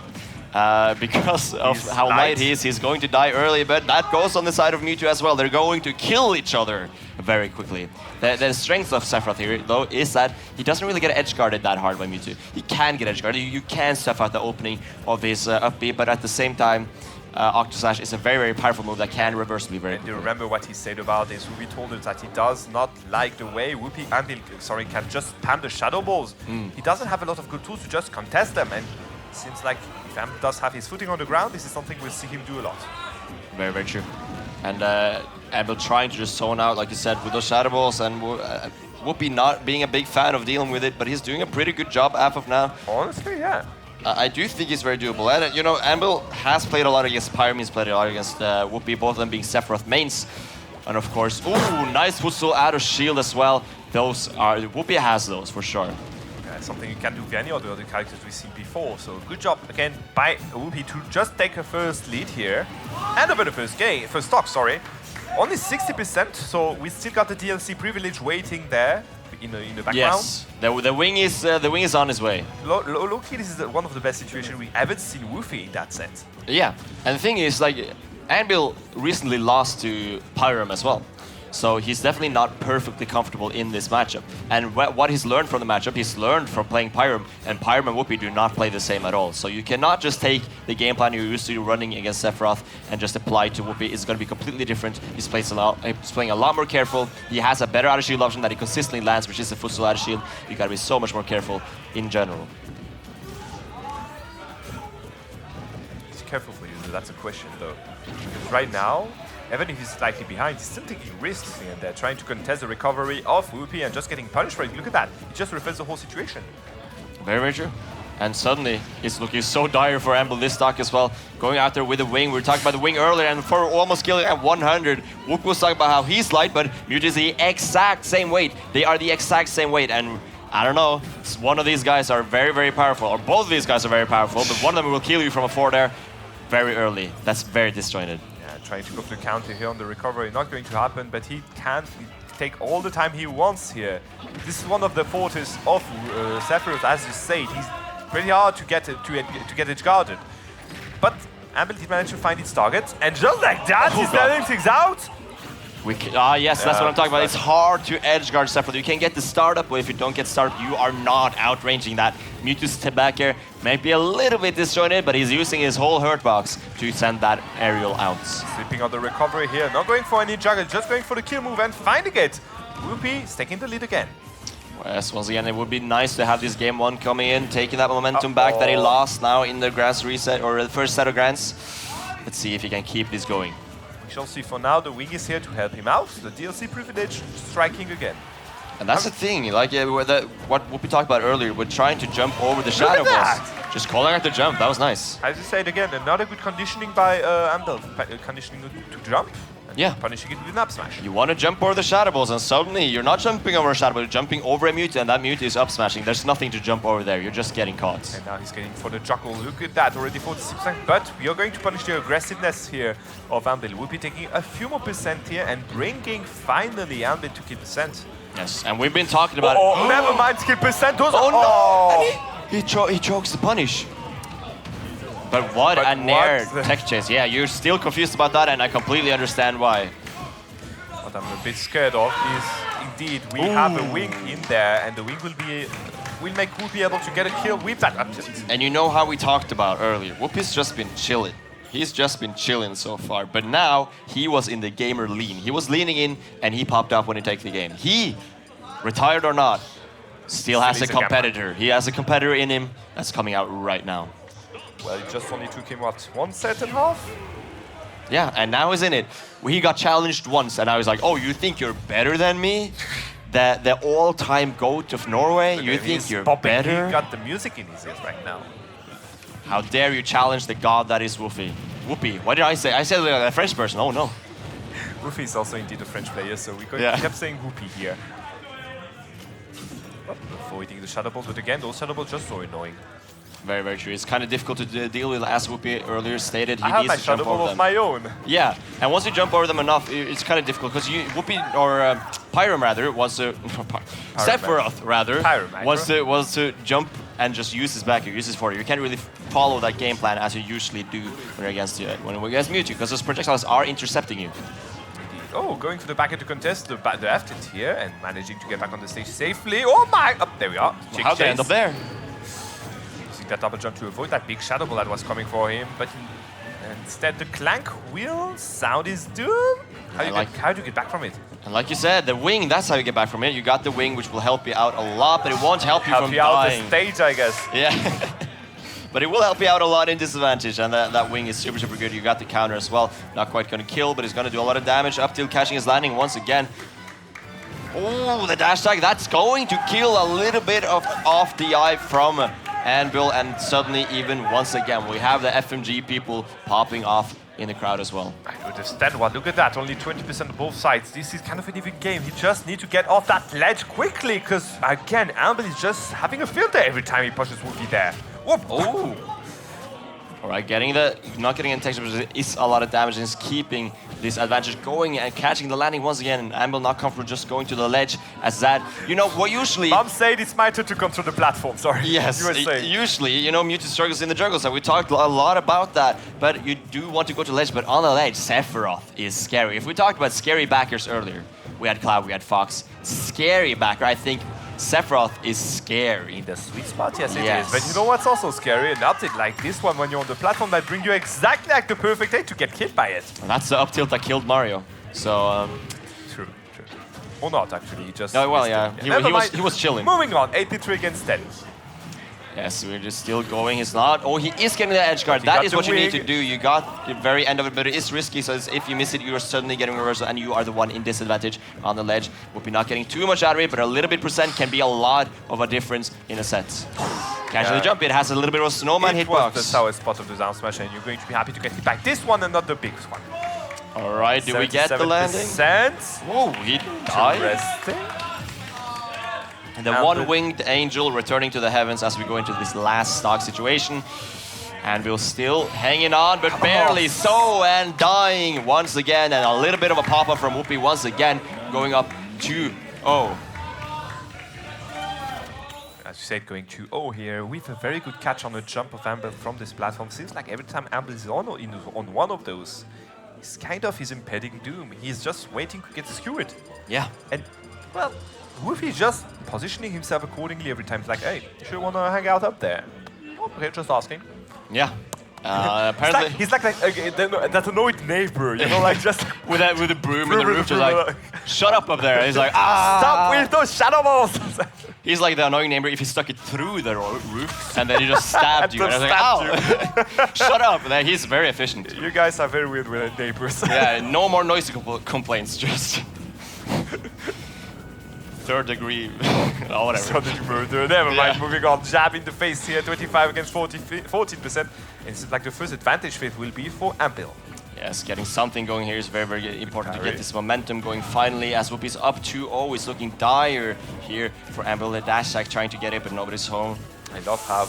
Speaker 1: because of how light he is. He's going to die early, but that goes on the side of Mewtwo as well. They're going to kill each other very quickly. The strength of Sephiroth here, though, is that he doesn't really get edge-guarded that hard by Mewtwo. He can get edge-guarded. You can stuff out the opening of his up B, but at the same time, Octoslash is a very, very powerful move that can reversibly very quickly.
Speaker 2: And you remember what he said about this. Whoophee told us that he does not like the way Anbil can just spam the Shadow Balls. He doesn't have a lot of good tools to just contest them, and it seems like if Anbil does have his footing on the ground, this is something we'll see him do a lot.
Speaker 1: Very, very true. And Anbil trying to just zone out, like you said, with those Shadow Balls, and Whoophee not being a big fan of dealing with it, but he's doing a pretty good job as of now.
Speaker 2: Honestly, yeah.
Speaker 1: I do think it's very doable. And, you know, Anbil has played a lot against Pyram, he's played a lot against Whoophee, both of them being Sephiroth mains. And of course, ooh, nice footstool out of shield as well. Those are, Whoophee has those for sure.
Speaker 2: Yeah, something you can do with any of the other characters we've seen before. So good job again by Whoophee to just take a first lead here. And over the first stock, sorry. Only 60%, so we still got the DLC privilege waiting there. In the background.
Speaker 1: Yes, the wing is on his way.
Speaker 2: Low-key, this is one of the best situations we ever seen Whoophee in that set.
Speaker 1: Yeah, and the thing is, like, Anbil recently lost to Pyram as well. So he's definitely not perfectly comfortable in this matchup. And what he's learned from the matchup, he's learned from playing Pyram, and Pyram and Whoophee do not play the same at all. So you cannot just take the game plan you're used to running against Sephiroth and just apply it to Whoophee. It's going to be completely different. He's playing a lot more careful. He has a better out of shield option that he consistently lands, which is the footstool out of shield. You got to be so much more careful in general.
Speaker 2: He's careful for you, that's a question though. Because right now, even if he's slightly behind, he's still taking risks and they're trying to contest the recovery of Whoophee and just getting punished for it. Look at that. It just reverses the whole situation.
Speaker 1: Very, very true. And suddenly, it's looking so dire for Anbil this stock as well. Going out there with the wing. We were talking about the wing earlier, and for almost killing at 100, Whoophee was talking about how he's light, but Mewtwo is the exact same weight. They are the exact same weight, and I don't know, one of these guys are very, very powerful, or both of these guys are very powerful, but one of them will kill you from a 4 there very early. That's very disjointed.
Speaker 2: Trying to go for the counter here on the recovery, not going to happen, but he can take all the time he wants here. This is one of the fortes of Sephiroth, as you say. He's pretty hard to get edge guarded. But Anbil did manage to find its target, and just like that, he's letting things out.
Speaker 1: Yes, that's what I'm talking about. It's hard to edge guard Sephiroth. You can get the startup, but if you don't get startup, you are not outranging that. Mewtwo's step back here may be a little bit disjointed, but he's using his whole hurt box to send that aerial out.
Speaker 2: Slipping on the recovery here, not going for any juggle, just going for the kill move and finding it. Whoophee is taking the lead again.
Speaker 1: Yes, once again, it would be nice to have this game 1 coming in, taking that momentum back that he lost now in the Grants reset, or the first set of Grants. Let's see if he can keep this going.
Speaker 2: We shall see. For now, the wing is here to help him out. The DLC privilege striking again.
Speaker 1: And that's the thing, like what Whoophee talked about earlier, we're trying to jump over the Shadow Balls. Just calling out the jump, that was nice.
Speaker 2: As you said again, another good conditioning by Anbil, conditioning to jump. And punishing it with an up smash.
Speaker 1: You want to jump over the Shadow Balls, and suddenly you're not jumping over a Shadow Ball, you're jumping over a Mewtwo, and that Mewtwo is up smashing. There's nothing to jump over there, you're just getting caught.
Speaker 2: And now he's getting for the juggle. Look at that, already 46%. But we are going to punish the aggressiveness here of Anbil. We'll be taking a few more percent here and bringing finally Anbil to kill percent.
Speaker 1: Yes, and we've been talking about
Speaker 2: it. Never mind, skill percent. Those
Speaker 1: no! He chokes the punish. But what a nair tech chase. Yeah, you're still confused about that, and I completely understand why.
Speaker 2: What I'm a bit scared of is, indeed, we have a wing in there, and the wing will make Whoophee able to get a kill with that up tilt.
Speaker 1: And you know how we talked about earlier, Whoopee's just been chilling. He's just been chilling so far, but now he was in the gamer lean. He was leaning in, and he popped up when he takes the game. He, retired or not, still has a competitor. He has a competitor in him that's coming out right now.
Speaker 2: Well, it just only took him, what, 1 set and a half?
Speaker 1: Yeah, and now he's in it. He got challenged once, and I was like, oh, you think you're better than me? The all-time GOAT of Norway? You think you're better?
Speaker 2: He got the music in his ears right now.
Speaker 1: How dare you challenge the god that is Whoophee? Whoophee. What did I say? I said a French person. Oh no.
Speaker 2: Whoophee is also indeed a French player, so we kept saying Whoophee here. Avoiding the Shadow Balls, but again, those Shadow Balls just so annoying.
Speaker 1: Very, very true. It's kind of difficult to deal with, as Whoophee earlier stated.
Speaker 2: I have my Shadow Ball of my own.
Speaker 1: Yeah, and once you jump over them enough, it's kind of difficult because Whoophee or Pyram rather was Sephiroth rather was to jump and just use his back, use his forward. You can't really follow that game plan as you usually do when you're against Mewtwo, because those projectiles are intercepting you.
Speaker 2: Oh, going for the back end to contest the F tilt here and managing to get back on the stage safely. Oh my! Oh, there we are.
Speaker 1: How'd they end up there?
Speaker 2: Using that double jump to avoid that big Shadow Ball that was coming for him, but instead the clank wheel sound is doomed. How do you get back from it?
Speaker 1: And like you said, the wing, that's how you get back from it. You got the wing, which will help you out a lot, but it won't help you from dying.
Speaker 2: Help you out the stage, I guess.
Speaker 1: Yeah. But it will help you out a lot in disadvantage, and that wing is super, super good. You got the counter as well. Not quite going to kill, but it's going to do a lot of damage. Up till catching his landing once again. Oh, the dash tag, that's going to kill a little bit off the eye from Anbil, and suddenly even once again, we have the FMG people popping off in the crowd as well.
Speaker 2: I don't understand what. Look at that, only 20% on both sides. This is kind of an even game. He just needs to get off that ledge quickly, because again, Anbil is just having a field day every time he pushes Whoophee there. Whoop! Oh!
Speaker 1: Alright, not getting in texture is a lot of damage, and is keeping this advantage going and catching the landing once again. And Anbil not comfortable just going to the ledge as that. You know, what usually...
Speaker 2: I'm saying it's my turn to control the platform, sorry.
Speaker 1: Yes,
Speaker 2: you were saying.
Speaker 1: Usually, you know, Mewtwo struggles in the jungle, so we talked a lot about that. But you do want to go to ledge, but on the ledge, Sephiroth is scary. If we talked about scary backers earlier, we had Cloud, we had Fox. Scary backer, I think Sephiroth is scary.
Speaker 2: In the sweet spot, yes, it is. But you know what's also scary? An up tilt like this one when you're on the platform that bring you exactly like the perfect day to get hit by it.
Speaker 1: And that's the up tilt that killed Mario. So,
Speaker 2: True. Or not, actually. He just...
Speaker 1: Oh, well, yeah. He was chilling.
Speaker 2: Moving on, 83 against 10.
Speaker 1: Yes, we're just still going. He's not. Oh, he is getting the edge guard. That is what you need to do. You got the very end of it, but it is risky. So if you miss it, you're suddenly getting reversal, and you are the one in disadvantage on the ledge. Whoophee not getting too much out of it, but a little bit percent can be a lot of a difference in a set. Casually jump. It has a little bit of a snowman hitbox. It was
Speaker 2: the sour spot of the down smash, and you're going to be happy to get hit by this one and not the biggest one.
Speaker 1: All right, do we get the landing?
Speaker 2: Oh,
Speaker 1: he died.
Speaker 2: Interesting.
Speaker 1: And the one-winged angel returning to the heavens as we go into this last stock situation. Anbil still hanging on, but barely so, and dying once again. And a little bit of a pop-up from Whoophee once again, going up 2-0.
Speaker 2: As you said, going 2-0 here with a very good catch on the jump of Anbil from this platform. Seems like every time Anbil is on one of those, he's impeding Doom. He's just waiting to get skewered.
Speaker 1: Yeah.
Speaker 2: And, well, Whoophee just positioning himself accordingly every time. It's like, hey, you sure want to hang out up there? Oh, okay, just asking.
Speaker 1: Yeah. Apparently,
Speaker 2: he's like that annoyed neighbor, you know, like just
Speaker 1: with the broom in the roof, just like, shut up there. He's like,
Speaker 2: stop with those shadow balls.
Speaker 1: He's like the annoying neighbor if he stuck it through the roof and then he just stabbed you. And I was like, ow, shut up. And then he's very efficient.
Speaker 2: You guys are very weird with neighbors.
Speaker 1: Yeah, no more noisy complaints, just. Third degree, oh, whatever.
Speaker 2: Third degree murder, never mind, moving on. Jab in the face here, 25 against 14%. And it's like the first advantage fit will be for Anbil.
Speaker 1: Yes, getting something going here is very, very important to get this momentum going finally, as Whoopee's up 2-0, is looking dire here for Anbil. The dash tag trying to get it, but nobody's home.
Speaker 2: I love how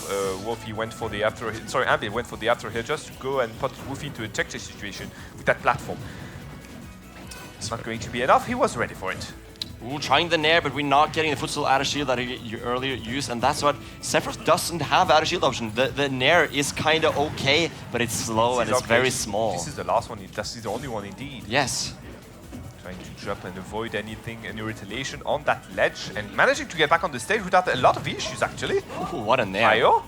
Speaker 2: Whoophee went for the after hit. Sorry, Anbil went for the after hit just to go and put Whoophee into a texture situation with that platform. It's not going to be enough, he was ready for it.
Speaker 1: Ooh, trying the nair, but we're not getting the footstool out of shield that you earlier used, and that's what Sephiroth doesn't have out of shield option. The nair is kind of okay, but it's slow and it's very small.
Speaker 2: This is the last one, this is the only one indeed.
Speaker 1: Yes.
Speaker 2: Trying to jump and avoid anything, any retaliation on that ledge, and managing to get back on the stage without a lot of issues actually.
Speaker 1: Ooh, what a nair.
Speaker 2: Ayo?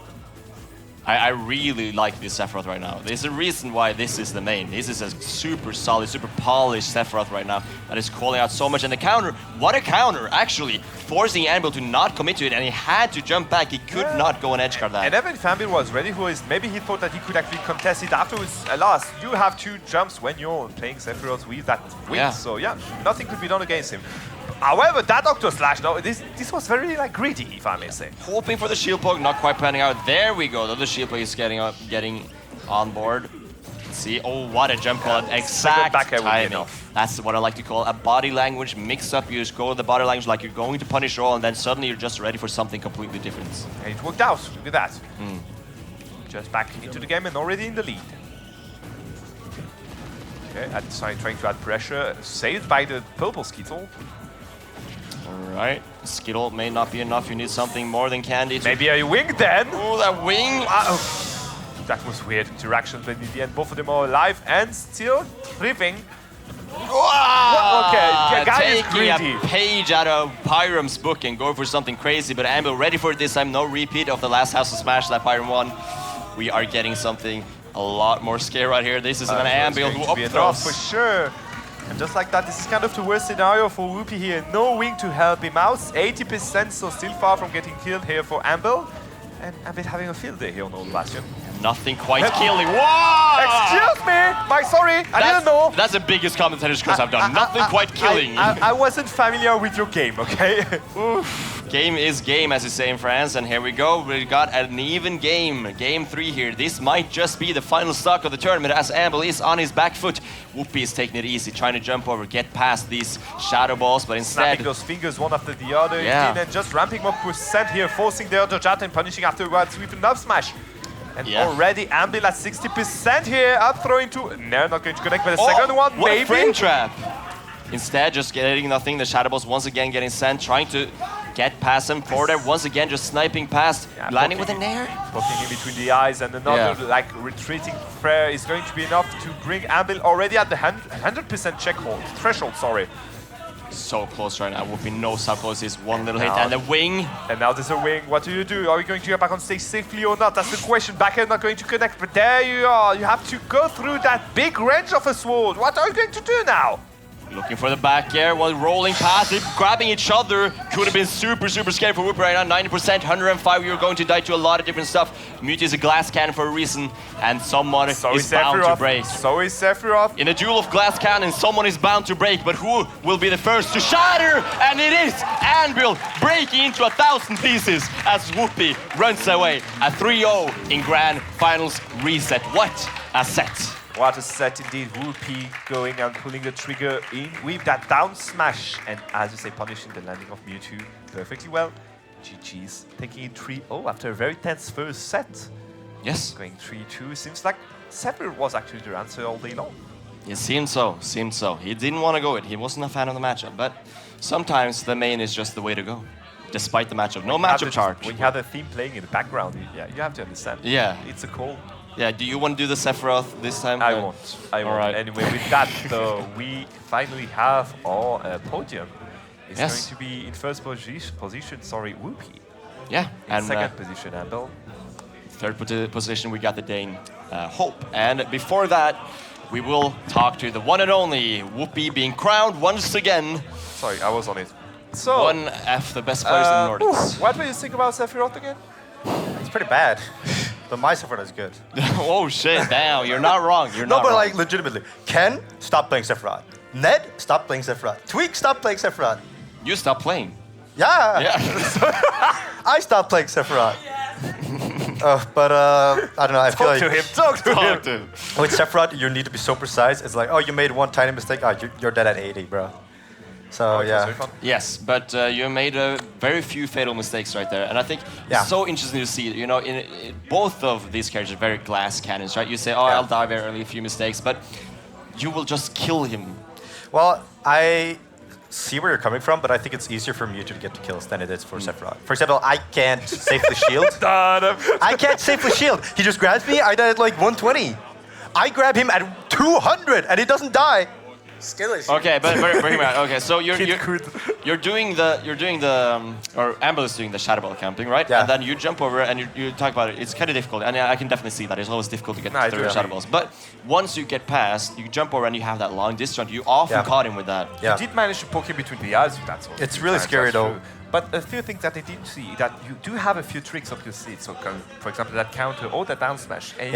Speaker 1: I really like this Sephiroth right now. There's a reason why this is the main. This is a super solid, super polished Sephiroth right now that is calling out so much. And the counter, what a counter, actually, forcing Anbil to not commit to it, and he had to jump back. He could not go and edgeguard that.
Speaker 2: And even if Anbil was ready for it, maybe he thought that he could actually contest it afterwards. Alas, you have 2 jumps when you're playing Sephiroth with that wing. So yeah, nothing could be done against him. However, that Octo Slash, though, this was very greedy, if I may say.
Speaker 1: Hoping for the shield poke, not quite panning out. There we go. The shield poke is getting on board. see. Oh, what a jump ball. Exact
Speaker 2: back air would be
Speaker 1: timing.
Speaker 2: enough.
Speaker 1: That's what I like to call a body language mix-up. You just go with the body language like you're going to punish roll, and then suddenly you're just ready for something completely different.
Speaker 2: And it worked out. Look at that. Just back into the game and already in the lead. Okay, at the side trying to add pressure. Saved by the purple Skittle.
Speaker 1: Alright, Skittle may not be enough. You need something more than candy.
Speaker 2: Maybe a wing then.
Speaker 1: Oh, that wing!
Speaker 2: That was weird interaction, but in the end, both of them are alive and still thriving.
Speaker 1: Wow!
Speaker 2: Okay, the guy is
Speaker 1: Taking
Speaker 2: greedy.
Speaker 1: a page out of Pyram's book and go for something crazy, but Anbil ready for it this time. No repeat of the last House of Smash that Pyram won. We are getting something a lot more scary right here. This is an Anbil who up throws.
Speaker 2: For sure. And just like that, this is kind of the worst scenario for Whoophee here. No wing to help him out. 80%, so still far from getting killed here for Anbil. And Anbil having a field day here on Old Bastion.
Speaker 1: Nothing quite killing. Whoa!
Speaker 2: Excuse me! Sorry, I didn't know.
Speaker 1: That's the biggest commentator's curse I've done. Nothing quite killing.
Speaker 2: I wasn't familiar with your game, okay?
Speaker 1: Game is game, as you say in France, and here we go. We got an even game. Game 3 here. This might just be the final stock of the tournament as Anbil is on his back foot. Whoophee is taking it easy, trying to jump over, get past these shadow balls, but instead...
Speaker 2: Snapping those fingers one after the other,
Speaker 1: Yeah.
Speaker 2: and just ramping up percent here, forcing the other jet and punishing afterwards with an up smash. And already Anbil at 60% here, up throwing two. No, not going to connect, but the second one,
Speaker 1: what
Speaker 2: maybe.
Speaker 1: a frame trap! Instead, just getting nothing. The shadow balls once again getting sent, trying to get past him. Forward air once again, just sniping past, landing with an air.
Speaker 2: Poking in between the eyes, and another like retreating flare is going to be enough to bring Anbil already at the 100% check hold, threshold, sorry.
Speaker 1: So close right now. Whoophee knows how close is. One little hit and the wing.
Speaker 2: And now there's a wing. What do you do? Are we going to get back on stage safely or not? That's the question. Back air not going to connect, but there you are. You have to go through that big range of a sword. What are you going to do now?
Speaker 1: Looking for the back air while rolling past it, grabbing each other. Could have been super scary for Whoophee right now. 90%, 105. You're going to die to a lot of different stuff. Mewtwo is a glass cannon for a reason, and someone is bound to break.
Speaker 2: So is Sephiroth.
Speaker 1: In a duel of glass cannon, someone is bound to break, but who will be the first to shatter? And it is Anbil breaking into 1,000 pieces as Whoophee runs away. A 3-0 in Grand Finals reset. What a set.
Speaker 2: What a set indeed. Whoophee going and pulling the trigger in with that down smash. And as you say, punishing the landing of Mewtwo perfectly well. GG's taking it 3-0 after a very tense first set.
Speaker 1: Yes.
Speaker 2: Going 3-2. Seems like Sephiroth was actually the answer all day long.
Speaker 1: It seemed so. He didn't want to go it. He wasn't a fan of the matchup, but sometimes the main is just the way to go. Despite the matchup. No matchup chart.
Speaker 2: When you have the theme playing in the background, you have to understand.
Speaker 1: Yeah.
Speaker 2: It's a call.
Speaker 1: Yeah, do you want to do the Sephiroth this time?
Speaker 2: I won't.
Speaker 1: Right.
Speaker 2: Anyway, with that, though, we finally have our podium. It's going to be in first position, sorry, Whoophee.
Speaker 1: Yeah.
Speaker 2: In second position, Anbil.
Speaker 1: Third position, we got the Dane Hope. And before that, we will talk to the one and only Whoophee being crowned once again.
Speaker 2: Sorry, I was on it. So,
Speaker 1: one of the best players in the Nordics.
Speaker 2: What do you think about Sephiroth again?
Speaker 3: It's pretty bad. But my Sephiroth is good.
Speaker 1: Oh shit, damn, you're not wrong. You're not
Speaker 3: but
Speaker 1: wrong.
Speaker 3: like legitimately. Ken, stop playing Sephiroth. Ned, stop playing Sephiroth. Tweak, stop playing Sephiroth.
Speaker 1: You stop playing.
Speaker 3: Yeah. I stopped playing Sephiroth. But I don't know, I feel like...
Speaker 2: Talk to him.
Speaker 3: With Sephiroth, you need to be so precise. It's like, oh, you made one tiny mistake. Oh, you're dead at 80, bro. So, yeah.
Speaker 1: Yes, but you made very few fatal mistakes right there. And I think it's so interesting to see, you know, in both of these characters are very glass cannons, right? You say, oh, I'll die very early, a few mistakes, but you will just kill him.
Speaker 3: Well, I see where you're coming from, but I think it's easier for Mewtwo to get to kills than it is for Sephiroth. For example, I can't safely shield. I can't safely shield. He just grabs me, I die at like 120. I grab him at 200 and he doesn't die. Skill issue.
Speaker 1: Okay, but bring him out. Okay, so you're doing the or Anbil is doing the shadow ball camping, right?
Speaker 3: Yeah.
Speaker 1: And then you jump over and you talk about it. It's kind of difficult, and I can definitely see that. It's always difficult to get through the shadow balls. But once you get past, you jump over and you have that long distance. You often caught him with that.
Speaker 3: Yeah.
Speaker 2: You did manage to poke him between the eyes. That's all.
Speaker 3: It's really scary though.
Speaker 2: But a few things that they didn't see, that you do have a few tricks up your sleeve. So, for example, that counter or that down smash. And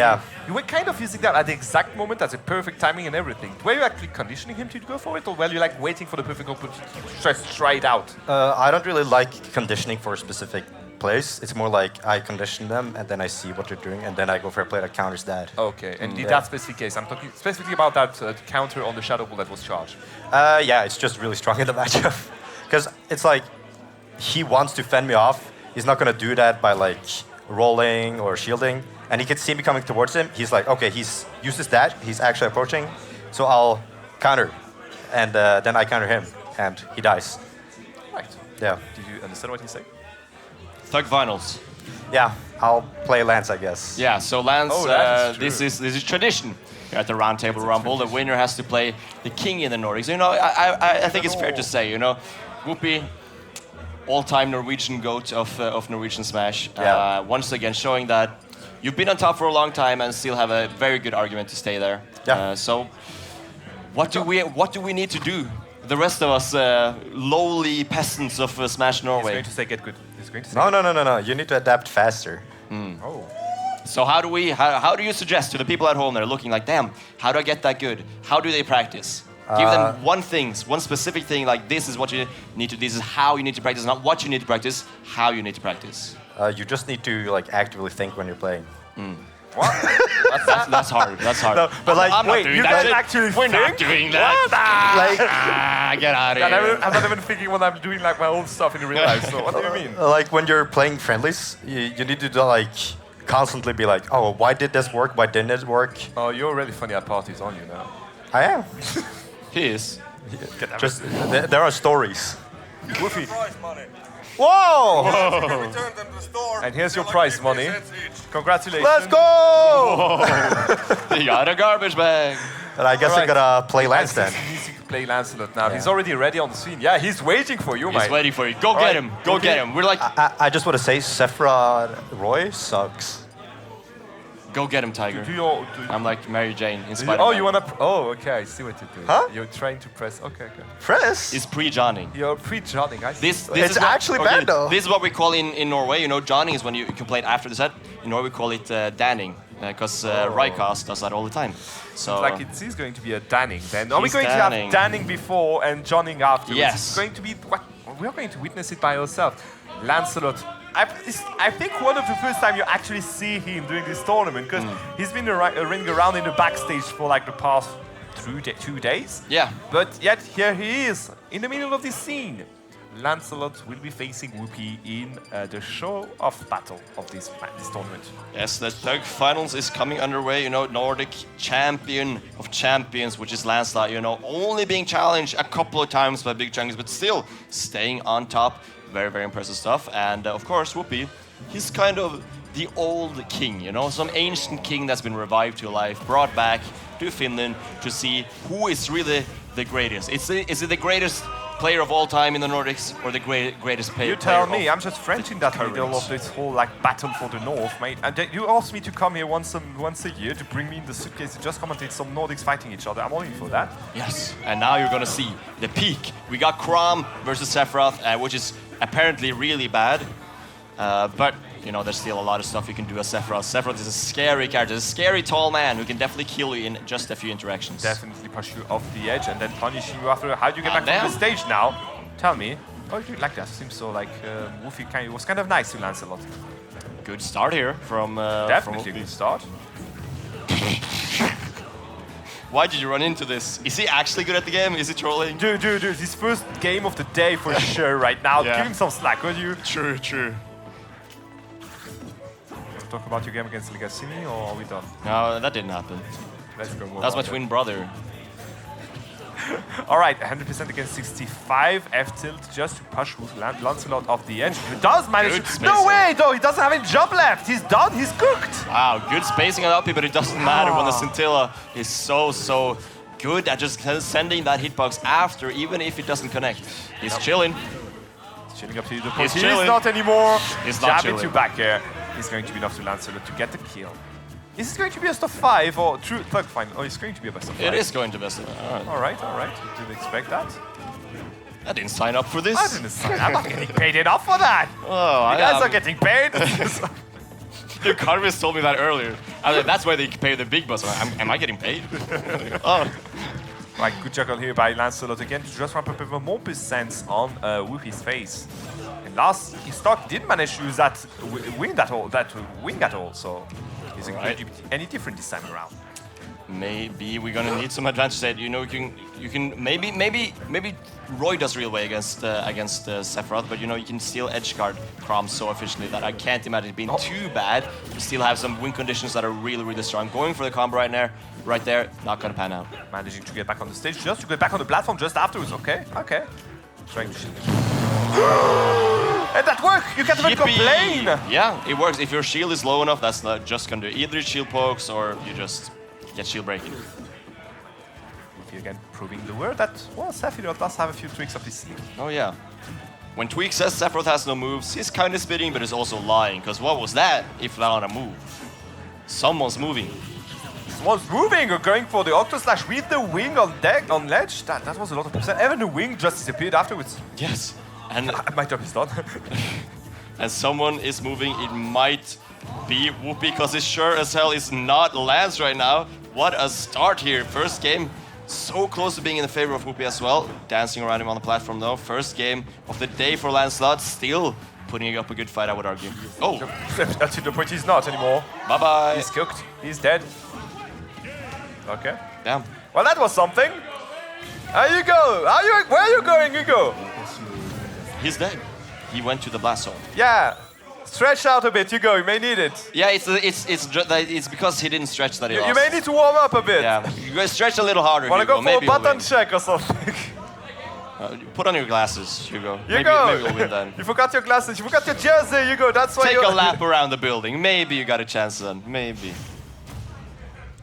Speaker 2: you were kind of using that at the exact moment, as a perfect timing and everything. Were you actually conditioning him to go for it, or were you like waiting for the perfect opportunity to just try it out?
Speaker 3: I don't really like conditioning for specific plays. It's more like I condition them, and then I see what they're doing, and then I go for a play that counters that.
Speaker 2: Okay, and in that specific case, I'm talking specifically about that counter on the Shadow Ball that was charged.
Speaker 3: Yeah, it's just really strong in the matchup. Because it's like, he wants to fend me off. He's not going to do that by like rolling or shielding. And he can see me coming towards him. He's like, okay, he's uses that. He's actually approaching. So I'll counter. And then I counter him. And he dies.
Speaker 2: Right.
Speaker 3: Yeah.
Speaker 2: Did you understand what he said?
Speaker 1: Thug finals.
Speaker 3: Yeah, I'll play Lance, I guess.
Speaker 1: Yeah, so Lance,
Speaker 2: that is
Speaker 1: this is tradition here at the Roundtable Rumble. The winner has to play the king in the Nordics. You know, I think it's fair to say, you know, Whoophee, all-time Norwegian GOAT of Norwegian Smash.
Speaker 3: Yeah.
Speaker 1: Once again, showing that you've been on top for a long time and still have a very good argument to stay there.
Speaker 3: Yeah.
Speaker 1: So, what do we need to do? The rest of us, lowly peasants of Smash
Speaker 2: He's
Speaker 1: Norway.
Speaker 2: going to say get good. He's going to say
Speaker 3: No. You need to adapt faster.
Speaker 2: Oh.
Speaker 1: So how do you suggest to the people at home that are looking like, damn, how do I get that good? How do they practice? Give them one specific thing, like this is what you need to, this is how you need to practice, not what you need to practice, how you need to practice.
Speaker 3: You just need to like actively think when you're playing.
Speaker 2: What?
Speaker 1: That's hard, that's hard.
Speaker 3: No, but like,
Speaker 1: I'm not
Speaker 2: wait,
Speaker 1: doing
Speaker 2: you
Speaker 1: that.
Speaker 2: guys actually
Speaker 1: We're not
Speaker 2: think?
Speaker 1: doing that.
Speaker 3: Like,
Speaker 1: Get out of here.
Speaker 2: I'm not even thinking when I'm doing like my own stuff in real life. So what do you mean?
Speaker 3: like when you're playing friendlies, you need to like constantly be like, oh, why did this work? Why didn't it work?
Speaker 2: Oh, you're really funny at parties, aren't you now?
Speaker 3: I am.
Speaker 1: He is.
Speaker 3: Just there are stories.
Speaker 2: Whoophee.
Speaker 4: Prize money.
Speaker 3: Whoa!
Speaker 4: Return them to the store.
Speaker 2: And here's your
Speaker 4: They're
Speaker 2: prize
Speaker 4: 50
Speaker 2: money.
Speaker 4: cents each.
Speaker 2: Congratulations.
Speaker 3: Let's go!
Speaker 1: He got a garbage bag.
Speaker 3: And I guess I
Speaker 2: Alright.
Speaker 3: gotta play Lance then.
Speaker 2: He needs to play Lancelot now.
Speaker 3: Yeah.
Speaker 2: He's already ready on the scene. Yeah, he's waiting for you,
Speaker 1: He's
Speaker 2: mate.
Speaker 1: waiting for you. Go
Speaker 2: All
Speaker 1: get
Speaker 2: right.
Speaker 1: him. Go
Speaker 2: Okay.
Speaker 1: get him. We're like,
Speaker 3: I just want to say Sephiroth Roy sucks.
Speaker 1: go get him, Tiger.
Speaker 2: Do
Speaker 1: I'm like Mary Jane in Spider-Man.
Speaker 2: oh, you wanna? Oh, okay. I see what you're doing.
Speaker 3: Huh?
Speaker 2: You're trying to press. Okay.
Speaker 3: Press?
Speaker 1: He's pre-Johnning.
Speaker 2: You're pre-Johnning. I see.
Speaker 1: This
Speaker 3: It's
Speaker 1: is what-
Speaker 3: actually bad, though.
Speaker 1: This is what we call in Norway. You know, Johnning is when you can play it after the set. In Norway, we call it Danning because Rykast does that all the time. So
Speaker 2: Like it is going to be a Danning then. Are we
Speaker 1: He's
Speaker 2: going to
Speaker 1: Danning.
Speaker 2: have Danning before and Johnning afterwards?
Speaker 1: Yes.
Speaker 2: It's going to be what we are going to witness it by ourselves. Lancelot. I think one of the first time you actually see him during this tournament because he's been running around in the backstage for like the past 2 days.
Speaker 1: yeah,
Speaker 2: But yet here he is in the middle of this scene. Lancelot will be facing Whoophee in the show of battle of this tournament.
Speaker 1: yes, the Thug Finals is coming underway. You know, Nordic champion of champions, which is Lancelot. You know, only being challenged a couple of times by big chunks, but still staying on top. Very, very impressive stuff. And of course, Whoophee, he's kind of the old king, you know, some ancient king that's been revived to life, brought back to Finland to see who is really the greatest. Is it the greatest player of all time in the Nordics or the greatest player?
Speaker 2: You tell
Speaker 1: player
Speaker 2: me,
Speaker 1: of
Speaker 2: I'm just French in that
Speaker 1: current?
Speaker 2: middle of this whole like battle for the North, mate. And you asked me to come here once a year to bring me in the suitcase to just commentate some Nordics fighting each other. I'm all in for that.
Speaker 1: Yes, and now you're gonna see the peak. We got Chrom versus Sephiroth, which is apparently really bad, but you know there's still a lot of stuff you can do as Sephiroth. Sephiroth is a scary character, a scary tall man who can definitely kill you in just a few interactions.
Speaker 2: Definitely push you off the edge and then punish you after. How do you get back
Speaker 1: damn.
Speaker 2: on the stage now? Tell me. Oh, you like that? Seems so like Whoophee was kind of nice to Lancelot.
Speaker 1: Good start here from
Speaker 2: Definitely a
Speaker 1: Whoophee.
Speaker 2: good start.
Speaker 1: Why did you run into this? Is he actually good at the game? Is he trolling?
Speaker 2: Dude, his first game of the day for sure right now.
Speaker 1: Yeah.
Speaker 2: Give him some slack, would you?
Speaker 1: True.
Speaker 2: Talk about your game against Legasini, or are we done?
Speaker 1: No, that didn't happen.
Speaker 2: Let's go.
Speaker 1: That's my twin brother.
Speaker 2: All right, 100% against 65. F tilt just to push Lancelot off the edge. He does manage
Speaker 1: Good
Speaker 2: to.
Speaker 1: spacing.
Speaker 2: No way, though. He doesn't have any job left. He's done. He's cooked.
Speaker 1: Wow, good spacing on Uppy, but it doesn't matter when the Scintilla is so good at just sending that hitbox after, even if it doesn't connect. He's chilling.
Speaker 2: He's chilling up to the point.
Speaker 1: He's
Speaker 2: He
Speaker 1: chilling.
Speaker 2: is not anymore.
Speaker 1: He's not
Speaker 2: Jab
Speaker 1: chilling.
Speaker 2: into back air. He's going to be enough to Lancelot to get the kill. Is this going to be a best of 5 or true thug final? Oh, it's going to be a best of 5.
Speaker 1: It is going to best.
Speaker 2: All right. Didn't expect that.
Speaker 1: I didn't sign up for this.
Speaker 2: I didn't sign. I'm not getting paid enough for that.
Speaker 1: Oh,
Speaker 2: You guys are getting paid.
Speaker 1: The Carvis told me that earlier. I was like, that's why they pay the big boss. Am I getting paid? Oh.
Speaker 2: Right, good juggle here by Lancelot again to just ramp up even more percents on Whoophee's face. And last stock didn't manage to use that wing at all, so is it going to be any different this time around?
Speaker 1: Maybe we're gonna need some advantage that you can maybe Roy does real way against Sephiroth, but you can still edge guard Chrom so efficiently that I can't imagine it being too bad. You still have some win conditions that are really strong. Going for the combo right there, not gonna pan out.
Speaker 2: Managing to get back on the stage, just to get back on the platform just afterwards. Okay. Trying to shield. And that worked! You can't even complain!
Speaker 1: Yeah, it works. If your shield is low enough, that's not just gonna do either shield pokes or you just get shield breaking.
Speaker 2: Again, proving the word that, well, Sephiroth does have a few tricks up his sleeve.
Speaker 1: Oh yeah. When Tweak says Sephiroth has no moves, he's kind of spitting, but he's also lying. Because what was that if not on a move? Someone's moving.
Speaker 2: Someone's moving or going for the Octo Slash with the wing on deck, on ledge. That was a lot of percent. Even the wing just disappeared afterwards.
Speaker 1: Yes. And
Speaker 2: my job is done.
Speaker 1: and someone is moving. It might be Whoophee, because it sure as hell is not Lance right now. What a start here. First game, so close to being in the favor of Whoophee as well. Dancing around him on the platform though. First game of the day for Lancelot. Still putting up a good fight, I would argue. Oh!
Speaker 2: That's the point, he's not anymore.
Speaker 1: Bye-bye.
Speaker 2: He's cooked. He's dead. Okay.
Speaker 1: Damn.
Speaker 2: Well, that was something. There you go. Where are you going, Hugo?
Speaker 1: He's dead. He went to the blast zone.
Speaker 2: Yeah. Stretch out a bit, Hugo. You may need it.
Speaker 1: Yeah, it's because he didn't stretch that he lost.
Speaker 2: You may need to warm up a bit.
Speaker 1: Yeah, you guys stretch a little harder.
Speaker 2: Wanna
Speaker 1: Hugo.
Speaker 2: go for
Speaker 1: Maybe
Speaker 2: a button check or something?
Speaker 1: Put on your glasses, Hugo.
Speaker 2: Maybe
Speaker 1: we'll win then.
Speaker 2: You forgot your glasses. You forgot your jersey, Hugo. That's why
Speaker 1: Take a lap around the building. Maybe you got a chance then. Maybe.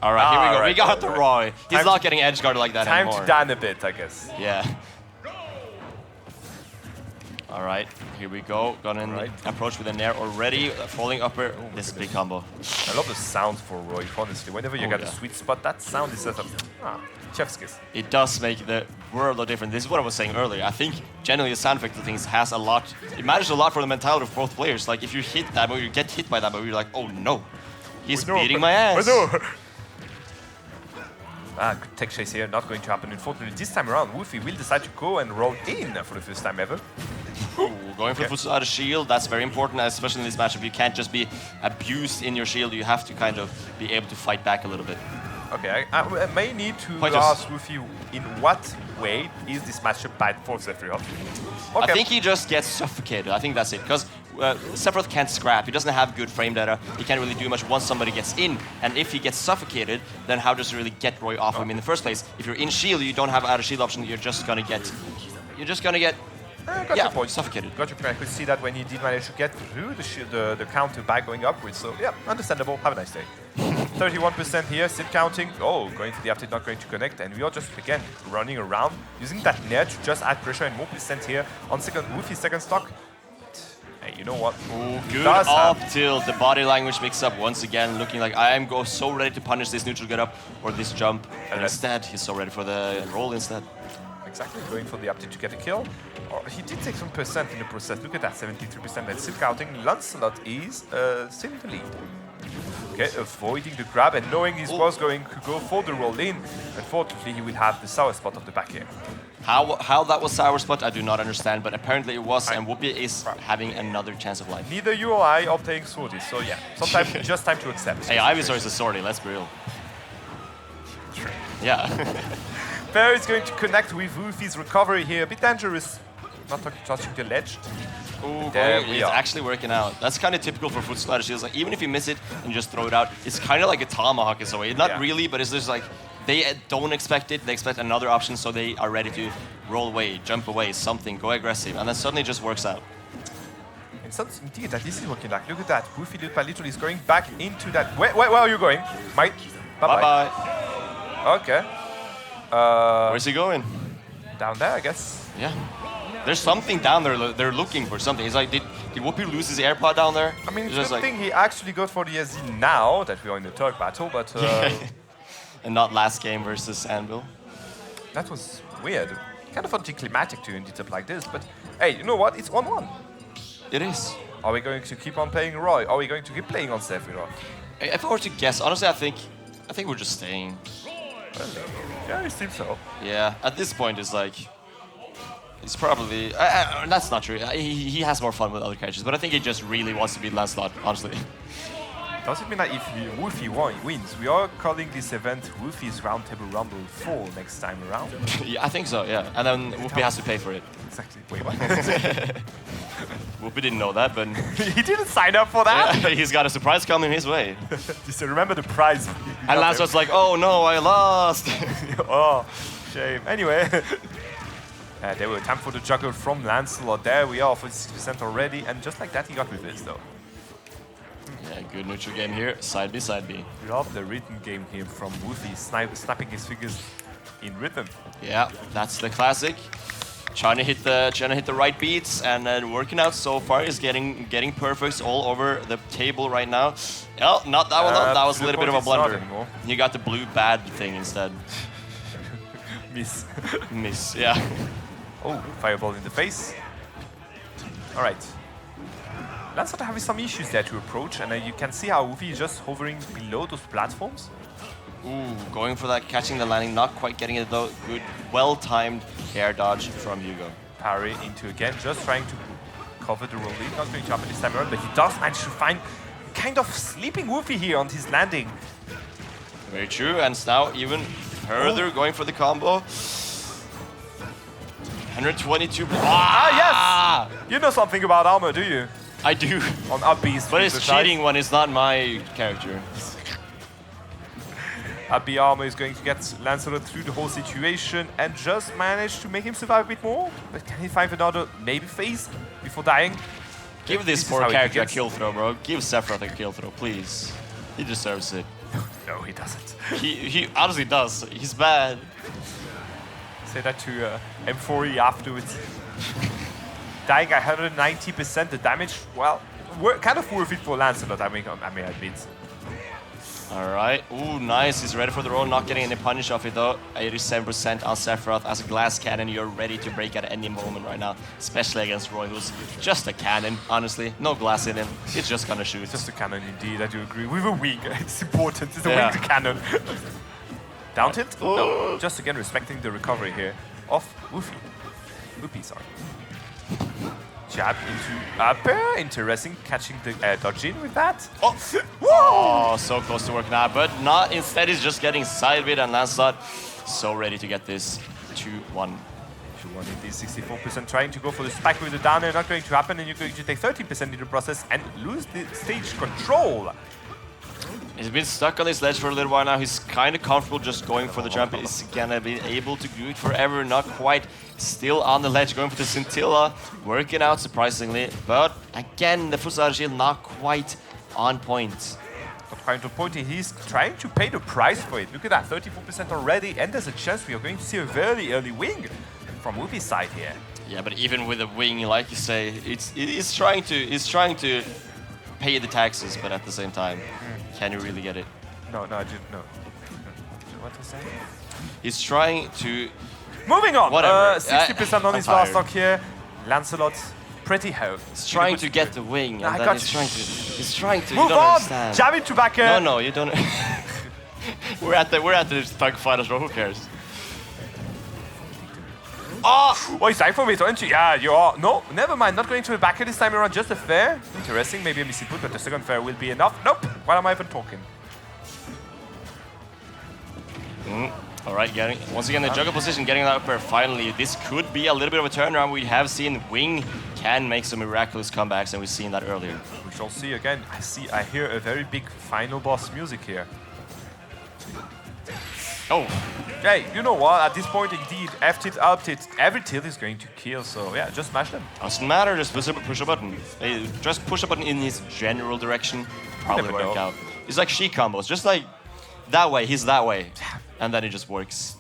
Speaker 1: All right, here we go. We got the Roy. He's not getting edge guarded like that anymore.
Speaker 2: Time to dan a bit, I guess.
Speaker 1: Yeah. All right, here we go. Got an approach with a nair already. Falling upper. This is a big combo.
Speaker 2: I love the sound for Roy, honestly. Whenever you get a sweet spot, that sound is set up. Chef's kiss.
Speaker 1: It does make the world of difference. This is what I was saying earlier. I think generally the sound effect of things has a lot. It matters a lot for the mentality of both players. Like if you hit that move, you get hit by that move, you're like, oh no, he's beating my ass.
Speaker 2: Good tech chase here, not going to happen. Unfortunately, this time around, Whoophee will decide to go and roll in for the first time ever.
Speaker 1: Ooh, going for foot out of shield, that's very important, especially in this matchup. You can't just be abused in your shield. You have to kind of be able to fight back a little bit.
Speaker 2: Okay, I may need to ask Whoophee in what way is this matchup bad for Sephiroth? Okay.
Speaker 1: I think he just gets suffocated. I think that's it. Because Sephiroth can't scrap. He doesn't have good frame data. He can't really do much once somebody gets in. And if he gets suffocated, then how does he really get Roy off him in the first place? If you're in shield, you don't have out of shield option. You're just gonna get
Speaker 2: got your point.
Speaker 1: Suffocated.
Speaker 2: Got your point. I could see that when he did manage to get through the counter by going upwards. So yeah, understandable. Have a nice day. 31% here, still counting. Oh, going to the update, not going to connect. And we are just, again, running around, using that nair to just add pressure and more percent here on Whoophee's second stock. Hey, you know what?
Speaker 1: Ooh, good up tilt. The body language mix up once again, looking like I am so ready to punish this neutral get up or this jump. And instead, he's so ready for the roll instead.
Speaker 2: Exactly, going for the update to get a kill. Oh, he did take some percent in the process. Look at that, 73%. That's still counting. Lancelot is still in the lead. Okay, avoiding the grab and knowing he was going to go for the roll in. Unfortunately, he will have the sour spot of the back here.
Speaker 1: How that was sour spot, I do not understand, but apparently it was, and Whoophee is having another chance of life.
Speaker 2: Neither you or I are playing Swordy, so yeah, sometimes just time to accept.
Speaker 1: Hey, Ivysaur is a Swordy, let's be real.
Speaker 2: True.
Speaker 1: Yeah.
Speaker 2: Fair is going to connect with Whoophee's recovery here. A bit dangerous. Not touching the ledge.
Speaker 1: Ooh, it's actually working out. That's kind of typical for foot splatter shields. Like even if you miss it and just throw it out, it's kind of like a tomahawk in a way. Not really, but it's just like they don't expect it. They expect another option, so they are ready to roll away, jump away, something, go aggressive, and then suddenly it just works out.
Speaker 2: Indeed, that this is working like. Look at that. Whoophee literally is going back into that. Where are you going? Mike?
Speaker 1: Bye-bye.
Speaker 2: Okay.
Speaker 1: Where's he going?
Speaker 2: Down there, I guess.
Speaker 1: Yeah. There's something down there. They're looking for something. It's like, did Whoophee lose his AirPod down there?
Speaker 2: I mean, it's a good thing he actually got for the SD now that we are in the third battle, but...
Speaker 1: and not last game versus Anbil.
Speaker 2: That was weird. Kind of anticlimactic to end it up like this, but hey, you know what? It's 1-1.
Speaker 1: It is.
Speaker 2: Are we going to keep on playing Roy? Are we going to keep playing on Sephiroth?
Speaker 1: If I were to guess, honestly, I think we're just staying.
Speaker 2: Yeah, it seems so.
Speaker 1: Yeah, at this point, it's like... He's probably... that's not true. He has more fun with other characters, but I think he just really wants to beat Lancelot, honestly.
Speaker 2: Does it mean that if Whoophee wins, we are calling this event Whoophee's Roundtable Rumble 4 next time around?
Speaker 1: Yeah, I think so, yeah. And then Whoophee has to pay for it.
Speaker 2: Exactly. Wait, what?
Speaker 1: Whoophee didn't know that, but...
Speaker 2: He didn't sign up for that?
Speaker 1: Yeah, he's got a surprise coming his way.
Speaker 2: Just remember the prize.
Speaker 1: And Lancelot's like, oh no, I lost!
Speaker 2: Oh, shame. Anyway. There were time for the juggle from Lancelot. There we are, 46% already. And just like that, he got reversed though.
Speaker 1: Yeah, good neutral game here. Side B, side B.
Speaker 2: Love the rhythm game here from Whoophee, snapping his fingers in rhythm.
Speaker 1: Yeah, that's the classic. Trying to hit the right beats and working out so far. He's getting perfects all over the table right now. Oh, not that one. That was a little bit of a blunder. He got the blue bad thing instead.
Speaker 2: Miss.
Speaker 1: Miss, yeah.
Speaker 2: Oh, fireball in the face. All right. Lancelot having some issues there to approach, and you can see how Whoophee is just hovering below those platforms.
Speaker 1: Ooh, going for that, catching the landing, not quite getting it though. Good, well-timed air dodge from Hugo.
Speaker 2: Parry into again, just trying to cover the roll lead. Not going to happen this time around, but he does manage to find kind of sleeping Whoophee here on his landing.
Speaker 1: Very true, and now even further going for the combo. 122.
Speaker 2: Ah, yes! You know something about armor, do you?
Speaker 1: I do.
Speaker 2: On up beast.
Speaker 1: But it's cheating when it's not my character.
Speaker 2: Up armor is going to get Lancelot through the whole situation and just manage to make him survive a bit more. But can he find another maybe phase before dying?
Speaker 1: Give this poor character a kill throw, bro. Give Sephiroth a kill throw, please. He deserves it.
Speaker 2: No, he doesn't.
Speaker 1: He honestly does. He's bad.
Speaker 2: Say that to M4E afterwards. Dying at 190%, the damage, well, kind of worth it for Lancelot, I mean admit.
Speaker 1: Alright, ooh, nice, he's ready for the roll, not getting any punish off it though. 87% on Sephiroth. As a glass cannon, you're ready to break at any moment right now, especially against Roy, who's just a cannon, honestly. No glass in him, he's just gonna shoot.
Speaker 2: Just a cannon indeed, I do agree. With a wing, it's important, it's a winged cannon. Down tilt? No, just again respecting the recovery here of Whoophee. Whoophee, sorry. Jab into upper, interesting, catching the dodge in with that. Oh,
Speaker 1: oh, so close to working out, but not. Instead, he's just getting side bit, and Lancelot so ready to get this 2-1.
Speaker 2: 2-1 indeed, 64%, trying to go for the spike with the down air, not going to happen, and you're going to take 13% in the process and lose the stage control.
Speaker 1: He's been stuck on this ledge for a little while now. He's kind of comfortable just going for the jump. He's gonna be able to do it forever. Not quite. Still on the ledge, going for the scintilla. Working out surprisingly. But again, the Fusari shield not quite on point.
Speaker 2: Not quite on point. He's trying to pay the price for it. Look at that, 34% already. And there's a chance we are going to see a very early wing from Whoophee's side here.
Speaker 1: Yeah, but even with a wing, like you say, it's trying to pay the taxes, but at the same time, can you really get it?
Speaker 2: No, I didn't know. What was that?
Speaker 1: He's trying to...
Speaker 2: Moving on!
Speaker 1: Whatever.
Speaker 2: 60% on his last stock here. Lancelot, pretty home.
Speaker 1: He's trying to get the wing, and then he's trying to...
Speaker 2: Move
Speaker 1: you don't
Speaker 2: on!
Speaker 1: Understand.
Speaker 2: Jab into back air!
Speaker 1: No, you don't... we're at the thug finals, bro. Who cares?
Speaker 2: Oh, he's dying for it, aren't you? Yeah, you are. No, never mind. Not going to the back this time around. Just a fair. Interesting. Maybe a missing put, but the second fair will be enough. Nope. Why am I even talking?
Speaker 1: All right, once again the juggle position, getting that upper. Finally, this could be a little bit of a turnaround. We have seen Wing can make some miraculous comebacks, and we've seen that earlier.
Speaker 2: We shall see again. I hear a very big final boss music here.
Speaker 1: Oh.
Speaker 2: Hey, you know what? At this point, indeed, F tilt, up tilt, every tilt is going to kill. So yeah, just smash them.
Speaker 1: Doesn't matter. Just push a button. Just push a button in his general direction. Probably work out. It's like She combos. Just like that way. He's that way, and then it just works.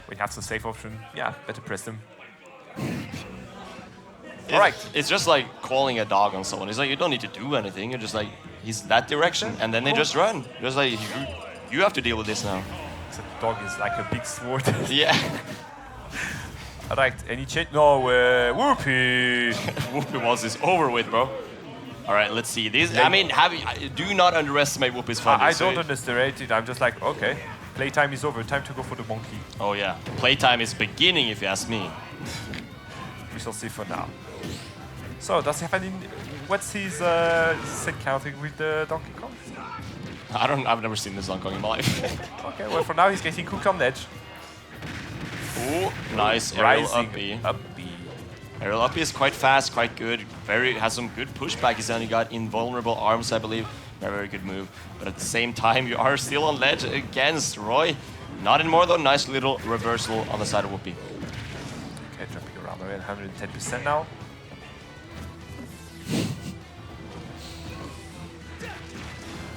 Speaker 2: When you have the safe option, yeah, better press them. All right.
Speaker 1: It's just like calling a dog on someone. It's like you don't need to do anything. You're just like he's that direction, and then they just run. Just like you have to deal with this now.
Speaker 2: The dog is like a big sword.
Speaker 1: Yeah.
Speaker 2: All right, any change? No, Whoophee.
Speaker 1: Whoophee was this over with, bro. All right, let's see. This. I mean, do not underestimate Whoopee's fun.
Speaker 2: I don't underestimate it. I'm just like, okay, playtime is over. Time to go for the monkey.
Speaker 1: Oh yeah, playtime is beginning, if you ask me.
Speaker 2: We shall see for now. So, does he have any... What's his set counting with the Donkey Kong?
Speaker 1: I've never seen this Donkey Kong in my life.
Speaker 2: Okay, well for now he's getting cooked on edge.
Speaker 1: Ooh, nice aerial
Speaker 2: Rising
Speaker 1: up B. Aerial up B is quite fast, quite good. Has some good pushback. He's only got invulnerable arms, I believe. Very good move. But at the same time, you are still on ledge against Roy. Not anymore though. Nice little reversal on the side of Whoophee.
Speaker 2: Okay, jumping around there at 110% now.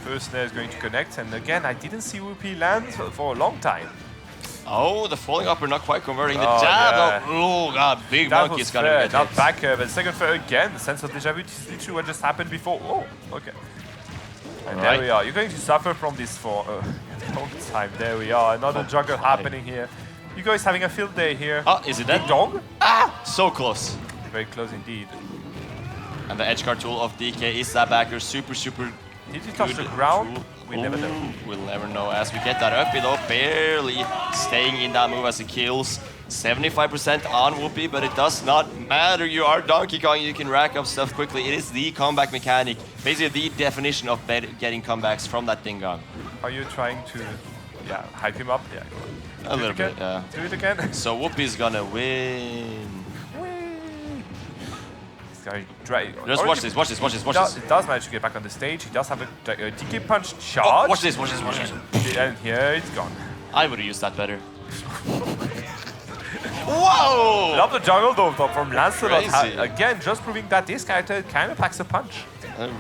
Speaker 2: First snare is going to connect, and again, I didn't see Whoophee land for a long time.
Speaker 1: Oh, the falling upper not quite converting. The
Speaker 2: Oh,
Speaker 1: jab,
Speaker 2: yeah.
Speaker 1: oh god, big
Speaker 2: That
Speaker 1: monkey
Speaker 2: was
Speaker 1: is gonna
Speaker 2: fair,
Speaker 1: get
Speaker 2: not
Speaker 1: hit.
Speaker 2: back, but second fair again. The sense of deja vu is literally what just happened before. Oh, okay. And there we are. You're going to suffer from this for a long time. There we are. Another juggle happening here. You guys having a field day here.
Speaker 1: Oh, is it that?
Speaker 2: Ding dong?
Speaker 1: Ah, so close.
Speaker 2: Very close indeed.
Speaker 1: And the edge guard tool of DK is that backer. Super
Speaker 2: Did he touch the
Speaker 1: good
Speaker 2: ground?
Speaker 1: tool.
Speaker 2: We'll never know.
Speaker 1: We'll never know as we get that up though, barely staying in that move as it kills. 75% on Whoophee, but it does not matter. You are Donkey Kong, you can rack up stuff quickly. It is the comeback mechanic, basically the definition of getting comebacks from that Ding Dong.
Speaker 2: Are you trying to, hype him up? Yeah.
Speaker 1: A little bit,
Speaker 2: yeah. Do it again.
Speaker 1: So Whoopee's gonna win. Just watch this.
Speaker 2: He does manage to get back on the stage. He does have a DK punch charge.
Speaker 1: Oh, watch this.
Speaker 2: And here it's gone.
Speaker 1: I would have used that better. Whoa!
Speaker 2: Love the jungle though from Lancelot.
Speaker 1: Crazy.
Speaker 2: Again, just proving that this character kind of packs a punch.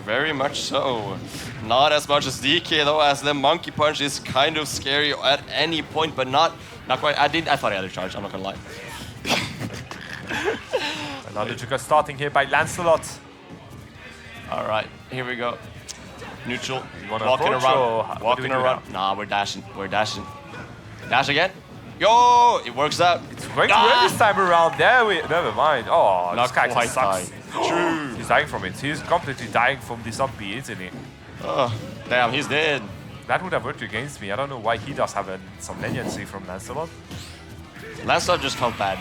Speaker 1: Very much so. Not as much as DK though, as the monkey punch is kind of scary at any point, but not quite. I thought I had a charge. I'm not gonna lie.
Speaker 2: Another juggle starting here by Lancelot.
Speaker 1: All right, here we go. Neutral.
Speaker 2: Walking around.
Speaker 1: Walking around. Nah, we're dashing. Dash again. Yo, it works out.
Speaker 2: It's going to work this time around. Never mind. Oh,
Speaker 1: Not
Speaker 2: this guy
Speaker 1: quite
Speaker 2: sucks.
Speaker 1: True.
Speaker 2: He's dying from it. He's completely dying from this up B, isn't he?
Speaker 1: Oh, damn, he's dead.
Speaker 2: That would have worked against me. I don't know why he does have some leniency from Lancelot.
Speaker 1: Lancelot just felt bad.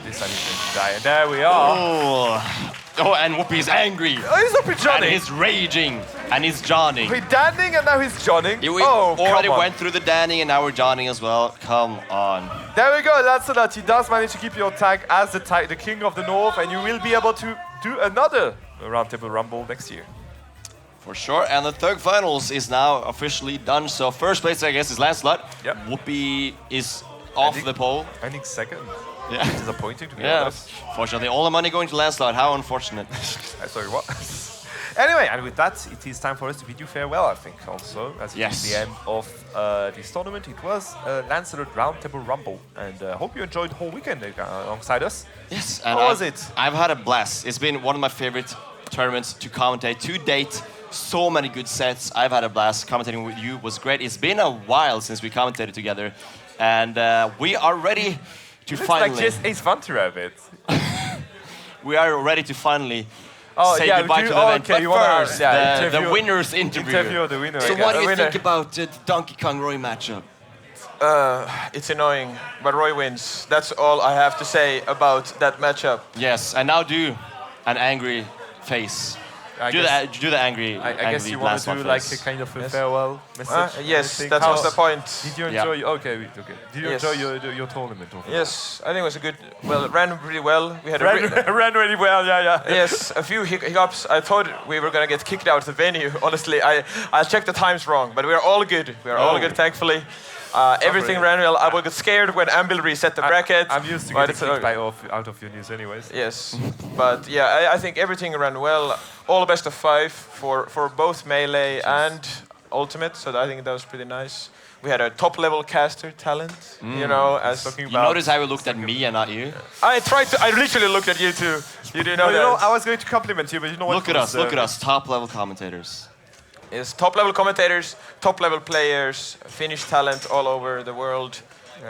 Speaker 2: This time he's going to die. And there we are.
Speaker 1: Oh, and Whoopee's angry.
Speaker 2: Oh, he's up with Johnny.
Speaker 1: And he's raging. And he's Johnning.
Speaker 2: We're danning and now he's Johnning.
Speaker 1: We
Speaker 2: oh,
Speaker 1: already
Speaker 2: come on.
Speaker 1: went through the Danning and now we're Johnning as well. Come on.
Speaker 2: There we go, Lancelot. He does manage to keep your tag as the King of the North, and you will be able to do another Roundtable Rumble next year.
Speaker 1: For sure. And the third finals is now officially done. So first place, I guess, is Lancelot.
Speaker 2: Yep.
Speaker 1: Whoophee is off the pole.
Speaker 2: I think second.
Speaker 1: Yeah.
Speaker 2: Disappointing to be
Speaker 1: Yeah.
Speaker 2: honest.
Speaker 1: Fortunately, all the money going to Lancelot. How unfortunate.
Speaker 2: Sorry, what? Anyway, and with that, it is time for us to bid you farewell, I think, also. As it is the end of this tournament. It was Lancelot Roundtable Rumble. And hope you enjoyed the whole weekend alongside us.
Speaker 1: Yes.
Speaker 2: How
Speaker 1: And
Speaker 2: was it?
Speaker 1: I've had a blast. It's been one of my favorite tournaments to commentate to date. So many good sets. I've had a blast. Commentating with you was great. It's been a while since we commentated together. And we are ready to finally...
Speaker 2: It's like just Ace Ventura a bit.
Speaker 1: We are ready to finally say
Speaker 2: yeah,
Speaker 1: goodbye to the event.
Speaker 2: okay,
Speaker 1: But first, the winner's interview.
Speaker 2: Interview of the winner.
Speaker 1: So
Speaker 2: I
Speaker 1: what
Speaker 2: guess.
Speaker 1: do you think about the Donkey Kong Roy matchup?
Speaker 4: It's annoying, but Roy wins. That's all I have to say about that matchup.
Speaker 1: Yes, and now do an angry face. Do the angry.
Speaker 2: I guess you want to do like a kind of a farewell message.
Speaker 4: Yes, that was the point.
Speaker 2: Did you enjoy? Okay. Did you
Speaker 4: Yes.
Speaker 2: enjoy your tournament?
Speaker 4: Yes, I think it was a good. Well, it ran pretty well. We had
Speaker 2: Ran really well. Yeah.
Speaker 4: yes, a few hiccups. I thought we were gonna get kicked out of the venue. Honestly, I checked the times wrong, but we are all good. We are all good, thankfully. Everything ran well. I got scared when Anbil reset the bracket.
Speaker 2: I'm used to getting kicked out of your news anyways.
Speaker 4: Yes, but yeah, I think everything ran well. All the best of 5 for both Melee and Ultimate, so I think that was pretty nice. We had a top-level caster talent, you know, as talking about...
Speaker 1: You notice how he looked at me and not you?
Speaker 4: I literally looked at you too. You didn't know that.
Speaker 2: You know, I was going to compliment you, but you know what?
Speaker 1: Look at us, top-level commentators.
Speaker 4: Yes, top-level commentators, top-level players, Finnish talent all over the world.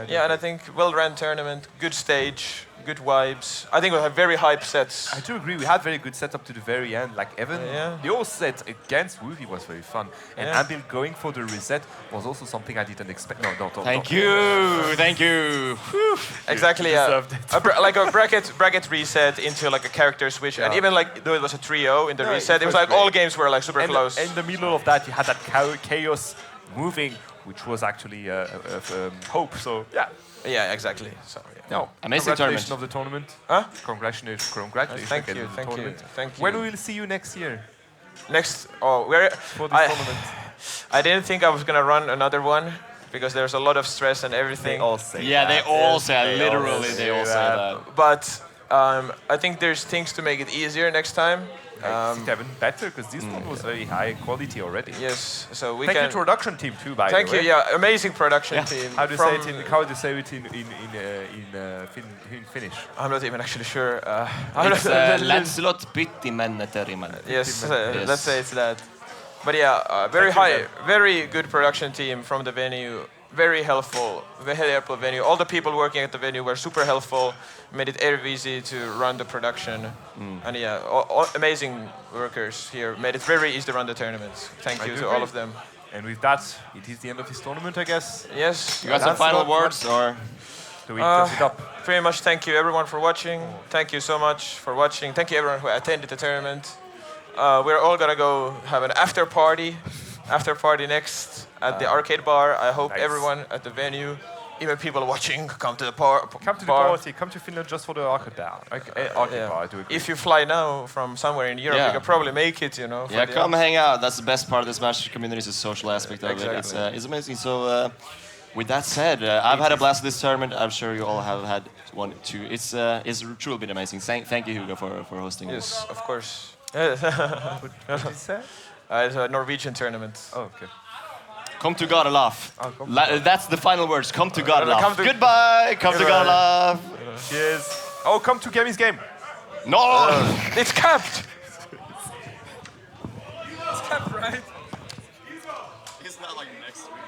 Speaker 4: Yeah, and I think well-run tournament, good stage, good vibes. I think we'll have very hype sets.
Speaker 2: I do agree. We had very good setup to the very end. Like Evan, your set against Whoophee was very fun, and Anbil going for the reset was also something I didn't expect. No, don't.
Speaker 1: Thank you. Whew.
Speaker 4: Exactly. Like a bracket reset into like a character switch, and even like though it was a trio in the reset, it was like
Speaker 2: great.
Speaker 4: all games were like super close.
Speaker 2: In the middle of that, you had that chaos moving, which was actually hope. So yeah.
Speaker 4: Yeah, exactly. So,
Speaker 2: No,
Speaker 1: amazing tournament.
Speaker 2: Congratulations of the tournament.
Speaker 4: Huh?
Speaker 2: Congratulations
Speaker 4: Thank
Speaker 2: again
Speaker 4: you,
Speaker 2: on the
Speaker 4: thank you,
Speaker 2: tournament.
Speaker 4: thank you.
Speaker 2: When will we see you next year
Speaker 4: Next, where
Speaker 2: for this tournament?
Speaker 4: I didn't think I was gonna run another one because there's a lot of stress and
Speaker 2: They
Speaker 4: everything.
Speaker 2: all say
Speaker 1: Yeah,
Speaker 2: that.
Speaker 1: they all
Speaker 2: Yes,
Speaker 1: say literally. They all say that.
Speaker 4: But I think there's things to make it easier next time.
Speaker 2: It's even better because this one was very high quality already.
Speaker 4: Yes, so we
Speaker 2: Thank
Speaker 4: can.
Speaker 2: you to production team too, by
Speaker 4: Thank
Speaker 2: the way.
Speaker 4: you. Yeah, amazing production team.
Speaker 2: How do you
Speaker 4: from-
Speaker 2: say it in? How do you say it in Finnish?
Speaker 4: I'm not even actually sure.
Speaker 1: It's Lancelot Pyttimenneterimen.
Speaker 4: Yes,
Speaker 1: Yes.
Speaker 4: let's say it's that. But yeah, very good production team from the venue. Very helpful venue. All the people working at the venue were super helpful. Made it very easy to run the production. And yeah, all amazing workers here. Made it very easy to run the tournaments. Thank you to all of them.
Speaker 2: And with that, it is the end of this tournament, I guess.
Speaker 4: Yes.
Speaker 1: You got some final words, or?
Speaker 2: Do we close it up?
Speaker 4: Pretty much thank you everyone for watching. Thank you so much for watching. Thank you everyone who attended the tournament. We're all gonna go have an after party next at the arcade bar. I hope
Speaker 2: Nice.
Speaker 4: everyone at the venue, even people watching, come to the bar.
Speaker 2: Come to the party. Come to Finland just for the arcade bar. Arcade bar. I do agree.
Speaker 4: If you fly now from somewhere in Europe,
Speaker 1: Yeah.
Speaker 4: you can probably make it. For
Speaker 1: Yeah,
Speaker 4: the
Speaker 1: come hang out. That's the best part of this Smash community is the social aspect of it.
Speaker 4: Exactly.
Speaker 1: It's amazing. So, with that said, I've had a blast with this tournament. I'm sure you all have had one too. It's truly been amazing. Thank you, Hugo, for hosting this.
Speaker 4: Yes, of course.
Speaker 2: What did you say?
Speaker 4: It's a Norwegian tournament.
Speaker 2: Oh, okay.
Speaker 1: Come to God laugh. That's the final words. Come to God laugh.
Speaker 4: Come to-
Speaker 1: Goodbye. Come to God laugh.
Speaker 2: Cheers. Oh, come to Gammy's game.
Speaker 1: No.
Speaker 4: It's capped.
Speaker 1: It's not like next week.